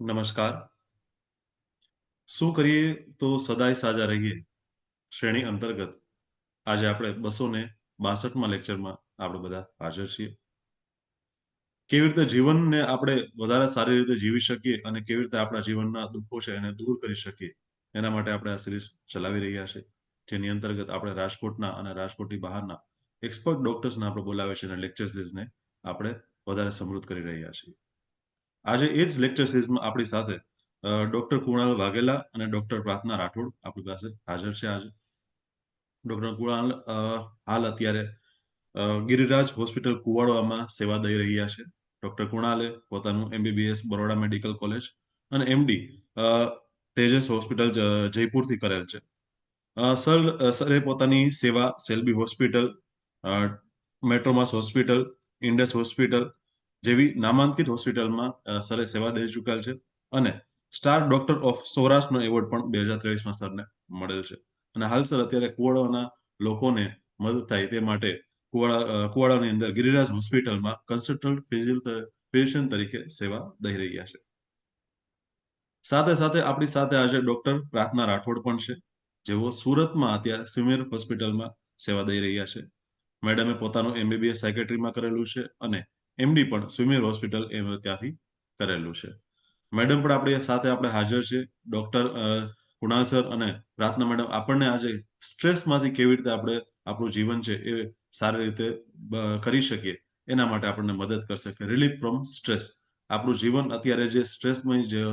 નમસ્કાર. શું કરીએ તો સદાય સાજા રહીએ શ્રેણી અંતર્ગત આજે આપણે 262માં લેક્ચરમાં આપણે બધા હાજર છીએ. કેવી રીતે જીવનને આપણે વધારે સારી રીતે જીવી શકીએ અને કેવી રીતે આપણા જીવનના દુઃખો છે એને દૂર કરી શકીએ એના માટે આપણે આ સિરીઝ ચલાવી રહ્યા છે. જેની અંતર્ગત આપણે રાજકોટના અને રાજકોટની બહારના એક્સપર્ટ ડોક્ટર્સને આપણે બોલાવે છે અને લેક્ચર સિરીઝને આપણે વધારે સમૃદ્ધ કરી રહ્યા છીએ. આજે એ જ લેક્ચર સિરીઝમાં આપણી સાથે ડોક્ટર કુણાલ વાઘેલા અને ડોક્ટર પ્રાર્થના રાઠોડ આપણી પાસે હાજર છે. આજે ડોક્ટર કુણાલ હાલ અત્યારે ગિરિરાજ હોસ્પિટલ કુવાડવામાં સેવા દઈ રહ્યા છે. ડોક્ટર કુણાલે પોતાનું MBBS બરોડા મેડિકલ કોલેજ અને MD તેજસ હોસ્પિટલ જયપુરથી કરેલ છે. સરે પોતાની સેવા સેલ્બી હોસ્પિટલ, મેટ્રોમાસ હોસ્પિટલ, ઇન્ડસ હોસ્પિટલ જેવી નામાંકિત હોસ્પિટલમાં સરે સેવા દઈ ચૂકેલ છે અને સ્ટાર ડોક્ટર ઓફ સૌરાષ્ટ્રનો એવોર્ડ પણ 2023માં સરને મળેલ છે. અને હાલ સર અત્યારે કુવાડાના લોકોને મદદ થાય તે માટે કુવાડાની અંદર ગિરિરાજ હોસ્પિટલમાં કન્સલ્ટન્ટ ફિઝિશિયન તરીકે સેવા દઈ રહ્યા છે. સાથે સાથે આપણી સાથે આજે ડોક્ટર પ્રાર્થના રાઠોડ પણ છે, જેઓ સુરતમાં અત્યારે સિમેર હોસ્પિટલમાં સેવા દઈ રહ્યા છે. મેડમે પોતાનું MBBS સાયકેટ્રીમાં કરેલું છે અને MD પણ સ્વિમેર હોસ્પિટલ ત્યાંથી કરેલું છે. મેડમ પણ આપણી સાથે આપણે હાજર છે. ડોક્ટર કુણાલ સર અને પ્રાર્થના મેડમ આપણને આજે સ્ટ્રેસમાંથી કેવી રીતે આપણે આપણું જીવન છે એ સારી રીતે કરી શકીએ એના માટે આપણને મદદ કરશે કે રિલીફ ફ્રોમ સ્ટ્રેસ. આપણું જીવન અત્યારે જે સ્ટ્રેસમય જે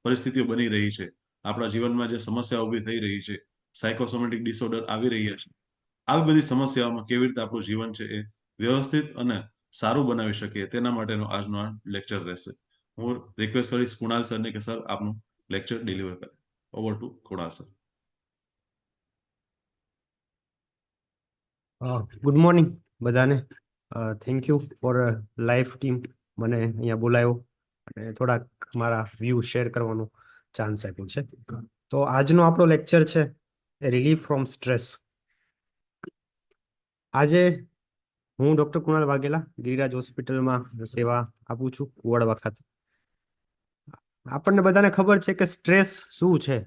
પરિસ્થિતિઓ બની રહી છે, આપણા જીવનમાં જે સમસ્યા ઊભી થઈ રહી છે, સાયકોસોમેટિક ડિસઓર્ડર આવી રહ્યા છે, આવી બધી સમસ્યાઓમાં કેવી રીતે આપણું જીવન છે એ વ્યવસ્થિત અને સારું બનાવી શકીએ તેના માટેનો આજનો આ લેક્ચર રહેશે. હું રિક્વેસ્ટ કરીશ કુણાલ સરને કે સર આપનું લેક્ચર ડિલિવર કરે. Over to Kunal sir. Good morning બધાને. Thank you for live team મને અહીંયા બોલાયો અને થોડાક મારા વ્યૂ શેર કરવાનો ચાન્સ આપ્યો છે. તો આજનો આપણો લેક્ચર છે રિલીફ ફ્રોમ સ્ટ્રેસ. આજે હું ડોક્ટર કુણાલ વાઘેલા ગિરિરાજ હોસ્પિટલમાં સેવા આપું છું કુવાડવા ખાતે. આપણને બધાને ખબર છે કે સ્ટ્રેસ શું છે.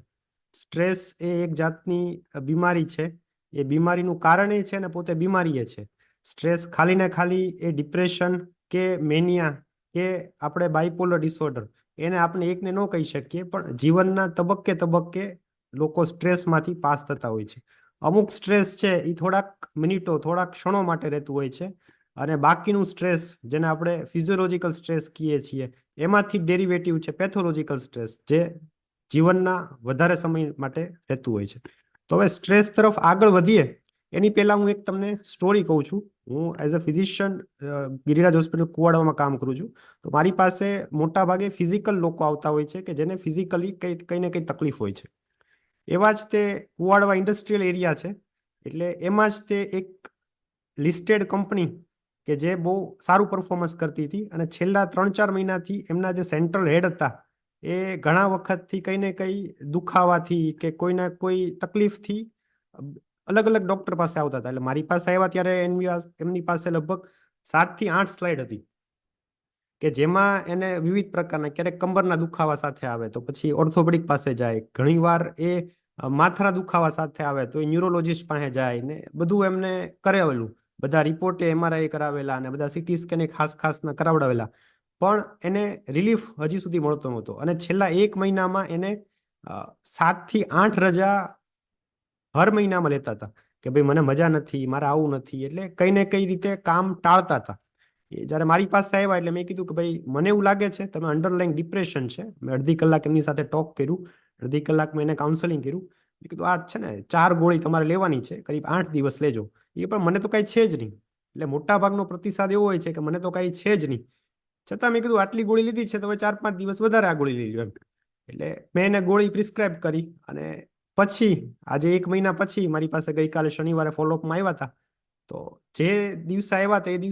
સ્ટ્રેસ એ એક જાતની બીમારી છે. એ બીમારીનું કારણ એ છે ને પોતે બીમારી એ છે. સ્ટ્રેસ ખાલી ને ખાલી એ ડિપ્રેશન કે મેનિયા કે આપણે બાયપોલર ડિસઓર્ડર એને આપણે એકને ન કહી શકીએ, પણ જીવનના તબક્કે તબક્કે લોકો સ્ટ્રેસમાંથી પાસ થતા હોય છે. અમુક સ્ટ્રેસ છે એ થોડાક મિનિટો થોડાક ક્ષણો માટે રહેતું હોય છે અને બાકીનું સ્ટ્રેસ જેને આપણે ફિઝિયોલોજીકલ સ્ટ્રેસ કહીએ છીએ એમાંથી ડેરિવેટિવ છે પેથોલોજીકલ સ્ટ્રેસ, જે જીવનના વધારે સમય માટે રહેતું હોય છે. તો હવે સ્ટ્રેસ તરફ આગળ વધીએ એની પહેલા હું એક તમને સ્ટોરી કહું છું. હું as a physician Giriraj hospital કુવાડવામાં કામ કરું છું. તો મારી પાસે મોટા ભાગે ફિઝિકલ લોકો આવતા હોય છે કે જેને ફિઝિકલી કઈ ને કઈ તકલીફ હોય છે. એવા જ તે કુવાડવા ઇન્ડસ્ટ્રીયલ એરિયા છે, એટલે એમાં જ તે એક લિસ્ટેડ કંપની કે જે બહુ સારું પરફોર્મન્સ કરતી હતી અને છેલ્લા 3-4 મહિનાથી એમના જે સેન્ટ્રલ હેડ હતા એ ઘણા વખતથી કઈ ને કઈ દુખાવાથી કે કોઈને કોઈ તકલીફથી અલગ અલગ ડોક્ટર પાસે આવતા હતા. એટલે મારી પાસે આવ્યા ત્યારે એમની પાસે લગભગ 7 થી 8 સ્લાઇડ હતી કે જેમાં એને વિવિધ પ્રકારના, ક્યારેક કમરના દુખાવા સાથે આવે તો પછી ઓર્થોપેડિક પાસે જાય, ઘણીવાર એ માથાના દુખાવા સાથે આવે તો એ ન્યુરોલોજીસ્ટ પાસે જાય ને બધું એમને કરાવેલું. બધા રિપોર્ટે MRI કરાવેલા અને બધા CT સ્કેન ખાસ કરાવડાવેલા, પણ એને રિલીફ હજી સુધી મળતો નહોતો. અને છેલ્લા 1 મહિનામાં એને 7 થી 8 રજા હર મહિનામાં લેતા હતા કે ભાઈ મને મજા નથી, મારે આવું નથી, એટલે કઈ ને કઈ રીતે કામ ટાળતા હતા. જયારે મારી પાસે આવ્યા એટલે મેં કીધું કે ભાઈ મને એવું લાગે છે તમે અંડરલાઈન ડિપ્રેશન છે. મેં અડધી કલાક એમની સાથે ટોક કર્યું, અડધી કલાક મેં એને કાઉન્સેલિંગ કર્યું. મેં કીધું આ છે ને 4 ગોળી તમારે લેવાની છે, કરીબ 8 દિવસ લેજો. એ પણ મને તો કઈ છે જ નહીં. એટલે મોટા ભાગનો પ્રતિસાદ એવો હોય છે કે મને તો કઈ છે જ નહીં. છતાં મેં કીધું આટલી ગોળી લીધી છે તો હવે 4-5 દિવસ વધારે આ ગોળી લઈ લો એમ. એટલે મેં એને ગોળી પ્રિસ્ક્રાઇબ કરી અને પછી આજે 1 મહિના પછી મારી પાસે ગઈકાલે શનિવારે ફોલોઅપમાં આવ્યા હતા. તો જે દિવસે આવ્યા હતા એ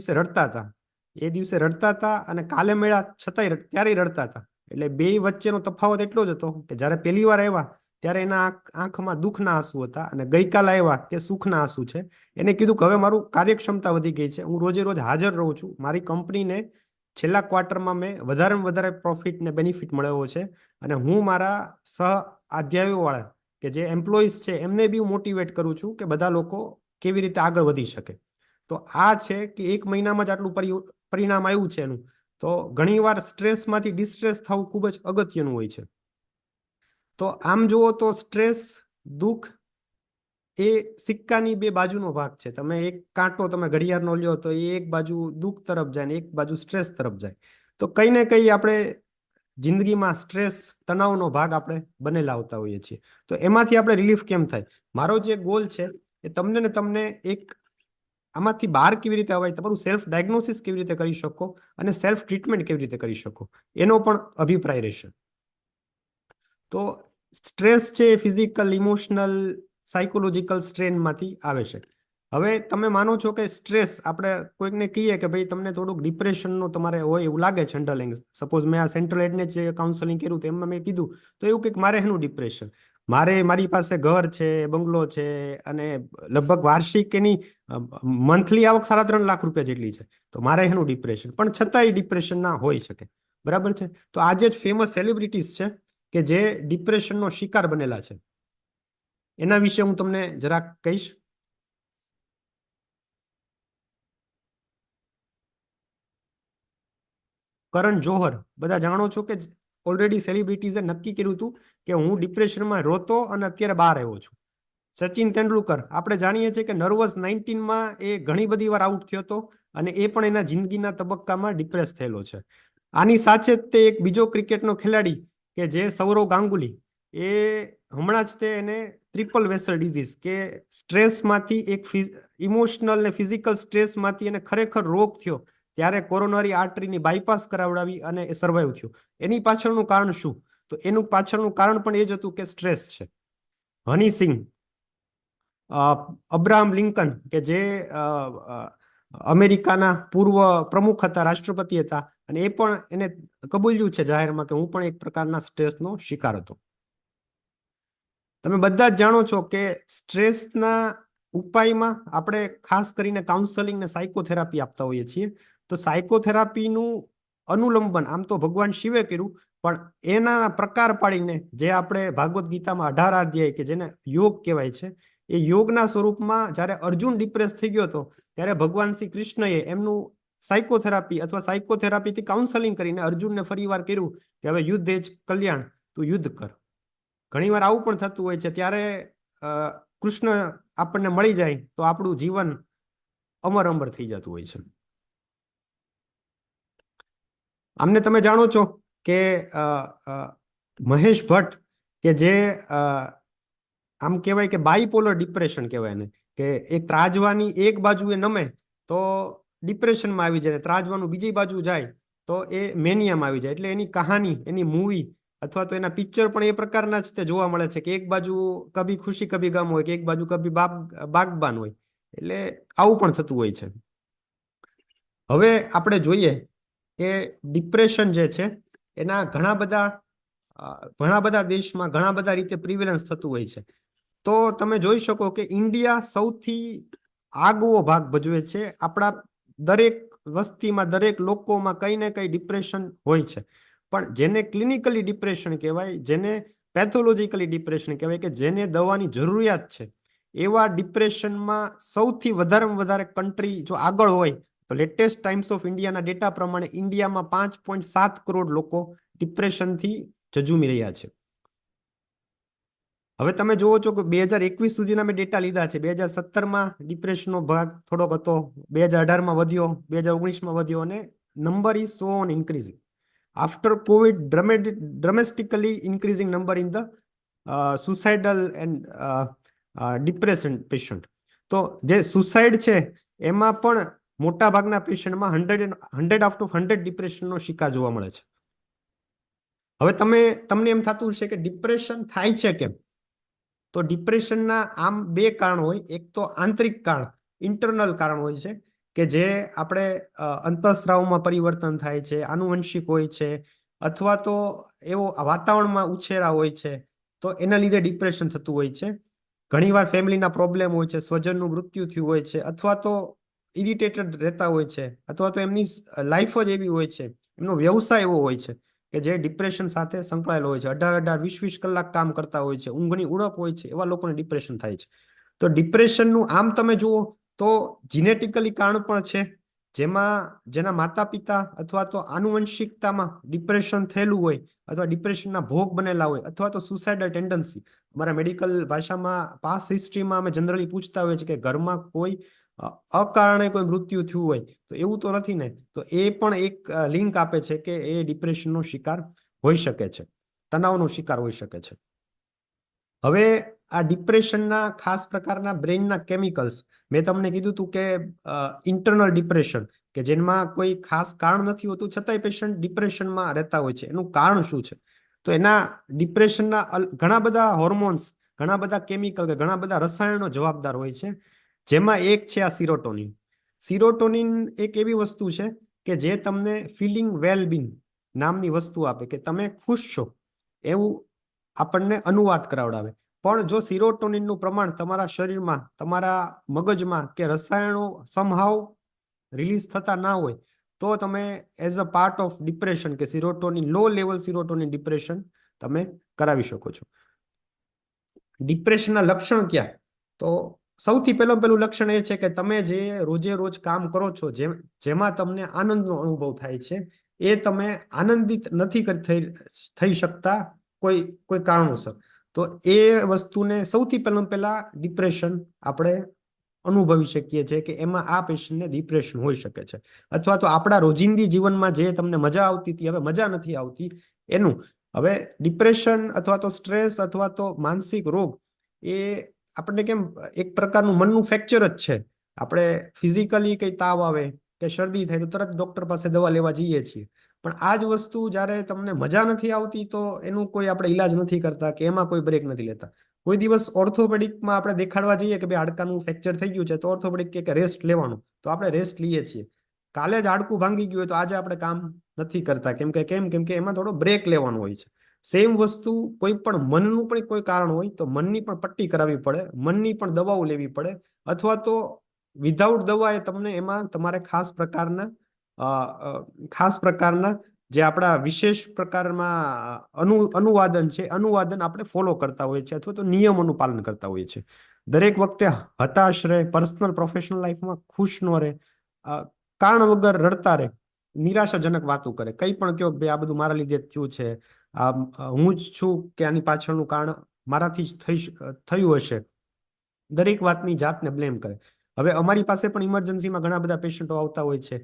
દિવસે રડતા હતા. અને કાલે મળ્યા છતાંય ત્યારે રડતા હતા. એટલે બે વચ્ચેનો તફાવત એટલો જ હતો કે જ્યારે પહેલી વાર આવ્યા ત્યારે એના આંખમાં દુઃખના આંસુ હતા અને ગઈકાલે આવ્યા કે સુખના આંસુ છે. એને કીધું કે હવે મારું કાર્યક્ષમતા વધી ગઈ છે, હું રોજે રોજ હાજર રહું છું, મારી કંપનીને છેલ્લા ક્વાર્ટરમાં મેં વધારેમાં વધારે પ્રોફિટ ને બેનિફિટ મળ્યો છે, અને હું મારા સહ અધ્યાયો વાળા કે જે એમ્પ્લોઈઝ છે એમને બી હું મોટિવેટ કરું છું કે બધા લોકો કેવી રીતે આગળ વધી શકે. તો આ છે કે એક મહિનામાં જ આટલું પરિણામ આવ્યું છે એનું. તો ઘણીવાર સ્ટ્રેસમાંથી ડિસ્ટ્રેસ થવું ખૂબ જ અગત્યનું હોય છે. તો આમ જુઓ તો સ્ટ્રેસ, દુઃખ એ સિક્કાની બે બાજુનો ભાગ છે. તમે એક કાંટો તમે ઘડિયાળનો લ્યો તો એ એક બાજુ દુઃખ તરફ જાય ને એક બાજુ સ્ટ્રેસ તરફ જાય. તો કઈ ને કઈ આપણે જિંદગીમાં સ્ટ્રેસ, તણાવનો ભાગ આપણે બનેલા આવતા હોઈએ છીએ. તો એમાંથી આપણે રિલીફ કેમ થાય? મારો જે ગોલ છે એ તમને ને તમને એક આમાંથી બહાર કેવી રીતે અવાય, તમારું સેલ્ફ ડાયગ્નોસિસ કેવી રીતે કરી શકો અને સેલ્ફ ટ્રીટમેન્ટ કેવી રીતે કરી શકો એનો પણ અભિપ્રાય રહેશે. તો સ્ટ્રેસ છે એ ફિઝિકલ, ઇમોશનલ, સાયકોલોજીકલ સ્ટ્રેનમાંથી આવે છે. હવે તમે માનો છો કે સ્ટ્રેસ, આપણે કોઈકને કહીએ કે ભાઈ તમને થોડુંક ડિપ્રેશનનો તમારે હોય એવું લાગે છે અંડરલાઈન. સપોઝ મેં આ સેન્ટ્રલ એડને જે કાઉન્સેલિંગ કર્યું તો એમાં મેં કીધું તો એવું કંઈક મારે એનું ડિપ્રેશન, મારી પાસે ઘર છે, બંગલો છે અને લગભગ વાર્ષિક એની મંથલી આવક 3.5 લાખ રૂપિયા જેટલી છે, તો મારે એનું ડિપ્રેશન, પણ છતાંય ડિપ્રેશન ના હોઈ શકે. બરાબર છે. તો આજે જ ફેમસ સેલિબ્રિટીઝ છે કે જે ડિપ્રેશનનો શિકાર બનેલા છે. એના વિશે હું તમને જરાક કહીશ. કરણ જોહર, બધા જાણો છો કે ઓલરેડી સેલિબ્રિટીઝે નક્કી કર્યું હતું કે હું ડિપ્રેશનમાં રોતો અને અત્યારે બહાર આવ્યો છું. સચિન તેંડુલકર, આપણે જાણીએ છીએ કે નર્વસ 19માં એ ઘણી બધી વાર આઉટ થયો હતો અને એ પણ એના જિંદગીના તબક્કામાં ડિપ્રેસ થયેલો છે. આની સાથે જ તે એક બીજો ક્રિકેટનો ખેલાડી કે જે સૌરવ ગાંગુલી, એ હમણાં જ તે એને ટ્રિપલ વેસલ ડિઝીઝ કે સ્ટ્રેસમાંથી એક ઇમોશનલ ને ફિઝિકલ સ્ટ્રેસમાંથી એને ખરેખર રોગ થયો ત્યારે કોરોનરી આર્ટરીની બાયપાસ કરાવડાવી અને એ સર્વાઈવ થયું. એની પાછળનું કારણ શું? તો એનું પાછળનું કારણ પણ એ જ હતું કે સ્ટ્રેસ છે. હની સિંહ, અબ્રાહમ લિંકન કે જે અમેરિકાના પૂર્વ પ્રમુખ હતા, રાષ્ટ્રપતિ હતા, અને એ પણ એને કબૂલ્યું છે જાહેરમાં કે હું પણ એક પ્રકારના સ્ટ્રેસનો શિકાર હતો. તમે બધા જ જાણો છો કે સ્ટ્રેસના ઉપાયમાં આપણે ખાસ કરીને કાઉન્સેલિંગ ને સાયકોથેરાપી આપતા હોઈએ છીએ. તો સાયકોથેરાપીનું અનુલંબન આમ તો ભગવાન શિવે કર્યું, પણ એના પ્રકાર પાડીને જે આપણે ભાગવત ગીતામાં 18 અધ્યાય કે જેને યોગ કહેવાય છે, એ યોગના સ્વરૂપમાં જ્યારે અર્જુન ડિપ્રેસ થઈ ગયો હતો ત્યારે ભગવાન શ્રી કૃષ્ણએ એમનું સાયકોથેરાપી અથવા સાયકોથેરાપીથી કાઉન્સેલિંગ કરીને અર્જુનને ફરીવાર કર્યું કે હવે યુદ્ધ એ જ કલ્યાણ, તું યુદ્ધ કર. ઘણીવાર આવું પણ થતું હોય છે. ત્યારે કૃષ્ણ આપણને મળી જાય તો આપણું જીવન અમર અમર થઈ જતું હોય છે. આમને તમે જાણો છો કે મહેશ ભટ્ટ કે જે આમ કહેવાય કે બાયપોલર ડિપ્રેશન કહેવાય એને, કે એ ત્રાજવાની એક બાજુ એ નમે તો ડિપ્રેશનમાં આવી જાય, ત્રાજવાનું બીજી બાજુ જાય તો એ મેનિયામાં આવી જાય. એટલે એની કહાની, એની મૂવી અથવા તો એના પિક્ચર પણ એ પ્રકારના જ તે જોવા મળે છે કે એક બાજુ કભી ખુશી કભી ગમ હોય કે એક બાજુ કભી બાગબાન હોય. એટલે આવું પણ થતું હોય છે. હવે આપણે જોઈએ કે ડિપ્રેશન જે છે એના ઘણા બધા દેશમાં ઘણા બધા રીતે પ્રિવેલન્સ થતું હોય છે. તો તમે જોઈ શકો કે ઇન્ડિયા સૌથી આગવો ભાગ ભજવે છે. આપણા દરેક વસ્તીમાં, દરેક લોકોમાં કઈ ને કઈ ડિપ્રેશન હોય છે. પણ જેને ક્લિનિકલી ડિપ્રેશન કહેવાય, જેને પેથોલોજીકલી ડિપ્રેશન કહેવાય, કે જેને દવાની જરૂરિયાત છે, એવા ડિપ્રેશનમાં સૌથી વધારે કન્ટ્રી જો આગળ હોય તો લેટેસ્ટ ટાઈમ્સ ઓફ ઇન્ડિયાના ડેટા પ્રમાણે ઇન્ડિયામાં 5.7 કરોડ લોકો ડિપ્રેશનથી ઝઝૂમી રહ્યા છે. હવે તમે જુઓ છો કે 2021 સુધીના મેં ડેટા લીધા છે. 2017માં ડિપ્રેશનનો ભાગ થોડોક હતો, 2018માં વધ્યો, 2019માં વધ્યો, અને number is so on increasing. After covid dramatically increasing number in the suicidal and depression patient. તો જે સુસાઇડ છે એમાં પણ મોટા ભાગના પેશન્ટમાં 100 આઉટ ઓફ 100 ડિપ્રેશનનો શિકાર જોવા મળે છે. હવે તમને એમ થતું હશે કે ડિપ્રેશન થાય છે કેમ? તો ડિપ્રેશનના આમ બે કારણ હોય. એક તો આંતરિક કારણ, ઇન્ટરનલ કારણ હોય છે કે જે આપણે અંતઃસ્રાવમાં પરિવર્તન થાય છે, આનુવંશિક હોય છે, અથવા તો એવો વાતાવરણમાં ઉછેરા હોય છે, તો એના લીધે ડિપ્રેશન થતું હોય છે. ઘણીવાર ફેમિલીના પ્રોબ્લેમ હોય છે, સ્વજનનું મૃત્યુ થયું હોય છે, અથવા તો ઇરિટેટેડ રહેતા હોય છે, અથવા તો એમની લાઈફ જ એવી હોય છે, એમનો વ્યવસાય એવો હોય છે કે જે ડિપ્રેશન સાથે સંકળાયેલો હોય છે, 18-18, 20-20 કલાક કામ કરતા હોય છે, ઊંઘની ઉણપ હોય છે, એવા લોકોને ડિપ્રેશન થાય છે. તો ડિપ્રેશનનું આમ તમે જુઓ તો જીનેટિકલી કારણ પણ છે, જેના માતા પિતા અથવા તો આનુવંશિકતામાં ડિપ્રેશન થયેલું હોય, અથવા ડિપ્રેશનના ભોગ બનેલા હોય, અથવા તો સુસાઇડલ ટેન્ડન્સી. અમારા મેડિકલ ભાષામાં પાસ હિસ્ટ્રીમાં અમે જનરલી પૂછતા હોઈએ છીએ કે ઘરમાં કોઈ અકારણે કોઈ મૃત્યુ થયું હોય, તો એવું તો નથી ને? તો એ પણ એક લિંક આપે છે કે એ ડિપ્રેશનનો શિકાર હોઈ શકે છે, તણાવનો શિકાર હોઈ શકે છે. હવે આ ડિપ્રેશનના ખાસ પ્રકારના બ્રેઇનના કેમિકલ્સ મેં તમને કીધું હતું કે ઇન્ટરનલ ડિપ્રેશન, કે જેમાં કોઈ ખાસ કારણ નથી હોતું છતાંય પેશન્ટ ડિપ્રેશનમાં રહેતા હોય છે. એનું કારણ શું છે? તો એના ડિપ્રેશનના ઘણા બધા હોર્મોન્સ, ઘણા બધા કેમિકલ, ઘણા બધા રસાયણો જવાબદાર હોય છે, જેમાં એક છે આ સિરોટોનિન. સિરોટોનિન એક એવી વસ્તુ છે કે જે તમને ફિલિંગ વેલ બીંગ નામની વસ્તુ આપે, કે તમે ખુશ છો એવું આપણને અનુવાદ કરાવડાવે. પણ જો સિરોટોનિનનું પ્રમાણ તમારા શરીરમાં, તમારા મગજમાં કે રસાયણો સમહાવ રિલીઝ થતા ના હોય, તો તમે as a part of depression કે સિરોટોનિન, લો લેવલ સિરોટોનિન ડિપ્રેશન તમે કરાવી શકો છો. ડિપ્રેશનના લક્ષણ ક્યાં? તો સૌથી પહેલું લક્ષણ એ છે કે તમે જે રોજે રોજ કામ કરો છો, જેમાં તમને આનંદનો અનુભવ થાય છે, એ તમે આનંદિત નથી થઈ શકતા કોઈ કારણોસર. તો એ વસ્તુને સૌથી પહેલા ડિપ્રેશન આપણે અનુભવી શકીએ છીએ કે એમાં આ પેશન્ટને ડિપ્રેશન હોઈ શકે છે. અથવા તો આપણા રોજિંદી જીવનમાં જે તમને મજા આવતી હતી, હવે મજા નથી આવતી એનું. હવે ડિપ્રેશન અથવા તો સ્ટ્રેસ અથવા તો માનસિક રોગ એ આપણને કેમ એક પ્રકારનું મનનું ફ્રેક્ચર જ છે. આપણે ફિઝિકલી કઈ તાવ આવે કે શરદી થાય તો તરત ડોક્ટર પાસે દવા લેવા જઈએ છીએ, પણ આ જ વસ્તુ જ્યારે તમને મજા નથી આવતી તો એનું કોઈ આપણે ઈલાજ નથી કરતા, કે એમાં કોઈ બ્રેક નથી લેતા. કોઈ દિવસ ઓર્થોપેડિકમાં આપણે દેખાડવા જઈએ કે ભાઈ હાડકાનું ફ્રેક્ચર થઈ ગયું છે, તો ઓર્થોપેડિક કે રેસ્ટ લેવાનું, તો આપણે રેસ્ટ લઈએ છીએ. કાલે જ હાડકું ભાંગી ગયું હોય તો આજે આપણે કામ નથી કરતા. કેમ કે એમાં થોડો બ્રેક લેવાનો હોય છે. સેમ વસ્તુ કોઈ પણ મનનું પણ કોઈ કારણ હોય તો મનની પણ પટ્ટી કરાવવી પડે, મનની પણ દવાઓ લેવી પડે, અથવા તો વિધાઉટ દવા એ તમને એમાં તમારે ખાસ પ્રકારના જે આપણા વિશેષ પ્રકારમાં અનુવાદન છે, અનુવાદન આપણે ફોલો કરતા હોઈએ છીએ, અથવા તો નિયમોનું પાલન કરતા હોઈએ છીએ. દરેક વખતે હતાશ રહે, પર્સનલ પ્રોફેશનલ લાઈફમાં ખુશ ન રહે, કારણ વગર રડતા રહે, નિરાશાજનક વાતો કરે, કંઈ પણ કહો ભાઈ આ બધું મારા લીધે જ થયું છે, હું જ છું કે આની પાછળનું કારણ મારાથી જ થયું હશે, દરેક વાતની જાતને બ્લેમ કરે. હવે અમારી પાસે પણ ઇમરજન્સીમાં ઘણા બધા પેશન્ટો આવતા હોય છે.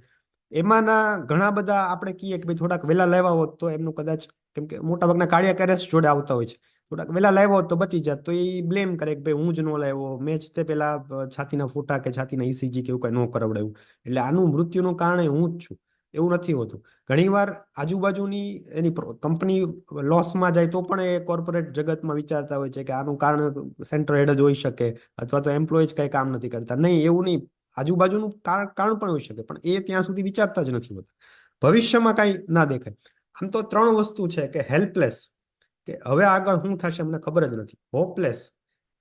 એમાંના ઘણા બધા આપણે કહીએ કે ભાઈ થોડાક વહેલા લાવ્યા હોત તો એમનું કદાચ, કેમ કે મોટાભાગના કાર્ડિયાક એરેસ્ટ જોડે આવતા હોય છે, થોડાક વહેલા લાવ્યા હોત તો બચી જાત, તો એ બ્લેમ કરે કે ભાઈ હું જ ન લાવ્યો, મેં જ તે પેલા છાતીના ફૂટા કે છાતીના ECG કે એવું કંઈ ન કરાવડાવ્યું, એટલે આનું મૃત્યુનું કારણ હું જ છું. એવું નથી હોતું. ઘણીવાર આજુબાજુની એની કંપની લોસમાં જાય તો પણ એ કોર્પોરેટ જગતમાં વિચારતા હોય છે કે આનું કારણ સેન્ટર હેડ જ હોઈ શકે, અથવા તો એમ્પ્લોય જ કંઈ કામ નથી કરતા. નહીં, એવું નહીં, આજુબાજુનું કારણ પણ હોઈ શકે, પણ એ ત્યાં સુધી વિચારતા જ નથી હોતા. ભવિષ્યમાં કાંઈ ના દેખાય. આમ તો 3 વસ્તુ છે કે હેલ્પલેસ, કે હવે આગળ શું થશે અમને ખબર જ નથી. હોપલેસ,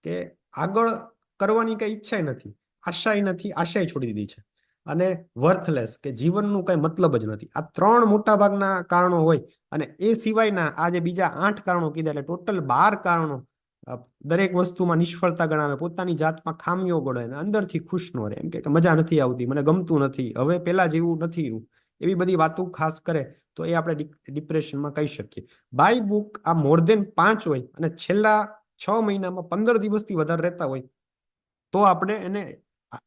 કે આગળ કરવાની કઈ ઈચ્છા નથી, આશાય નથી, આશાય છોડી દીધી છે. અને વર્થલેસ, કે જીવનનું કઈ મતલબ જ નથી. આ 3 મોટા ભાગના કારણો હોય, અને એ સિવાયના આ જે બીજા 8 કારણો કીધા, એટલે ટોટલ 12 કારણો દરેક વસ્તુમાં નિષ્ફળતા ગણાવે, પોતાની જાતમાં ખામીઓ ગણે, અને અંદરથી ખુશ ન રહે, એમ કે મજા નથી આવતી, મને ગમતું નથી, હવે પેલા જેવું નથી, એવી બધી વાતો ખાસ કરે, તો એ આપણે ડિપ્રેશનમાં કહી શકીએ. બાય બુક આ મોર દેન 5 હોય અને છેલ્લા 6 મહિનામાં 15 દિવસથી વધારે રહેતા હોય, તો આપણે એને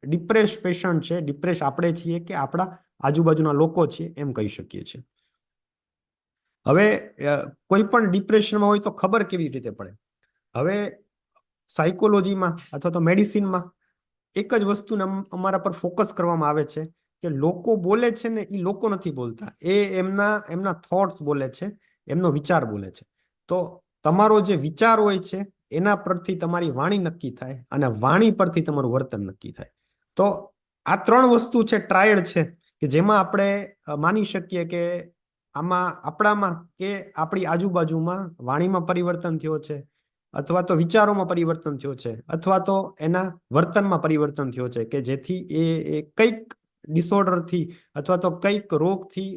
ડિપ્રેસ પેશન્ટ છે, ડિપ્રેસ આપણે છીએ કે આપણા આજુબાજુના લોકો છે એમ કહી શકીએ છીએ. હવે કોઈ પણ ડિપ્રેશનમાં હોય તો ખબર કેવી રીતે પડે? હવે સાયકોલોજીમાં અથવા તો મેડિસિનમાં એક જ વસ્તુને અમારા પર ફોકસ કરવામાં આવે છે કે લોકો બોલે છે ને, એ લોકો નથી બોલતા, એ એમના થોટ્સ બોલે છે, એમનો વિચાર બોલે છે. તો તમારો જે વિચાર હોય છે એના પરથી તમારી વાણી નક્કી થાય, અને વાણી પરથી તમારું વર્તન નક્કી થાય. તો આ 3 વસ્તુ છે, ટ્રાયડ છે, કે જેમાં આપણે માની શકીએ કે આમાં આપણામાં કે આપણી આજુબાજુમાં વાણીમાં પરિવર્તન થયો છે, અથવા તો વિચારોમાં પરિવર્તન થયો છે, અથવા તો એના વર્તનમાં પરિવર્તન થયો છે, કે જેથી એ કંઈક ડિસઓર્ડરથી અથવા તો કંઈક રોગથી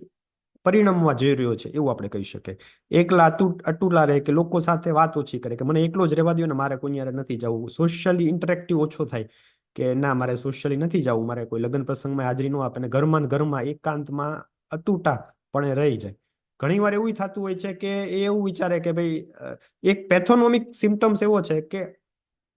પરિણમવા જઈ રહ્યો છે, એવું આપણે કહી શકીએ. એકલા અતુલા રહે, કે લોકો સાથે વાત ઓછી કરે, કે મને એકલો જ રહેવા દો ને, મારે કોઈ યારે નથી જવું, સોશિયલી ઇન્ટરેક્ટિવ ઓછો થાય, કે ના મારે સોશિયલી નથી જવું, મારે કોઈ લગ્ન પ્રસંગમાં હાજરી ન આપે, ને ઘરમાં એકાંતમાં અતૂટા પણ રહી જાય. ઘણી વાર એવું થતું હોય છે કે એ એવું વિચારે કે ભાઈ એક પેથોનોમિક સિમ્ટમ્સ એવો છે કે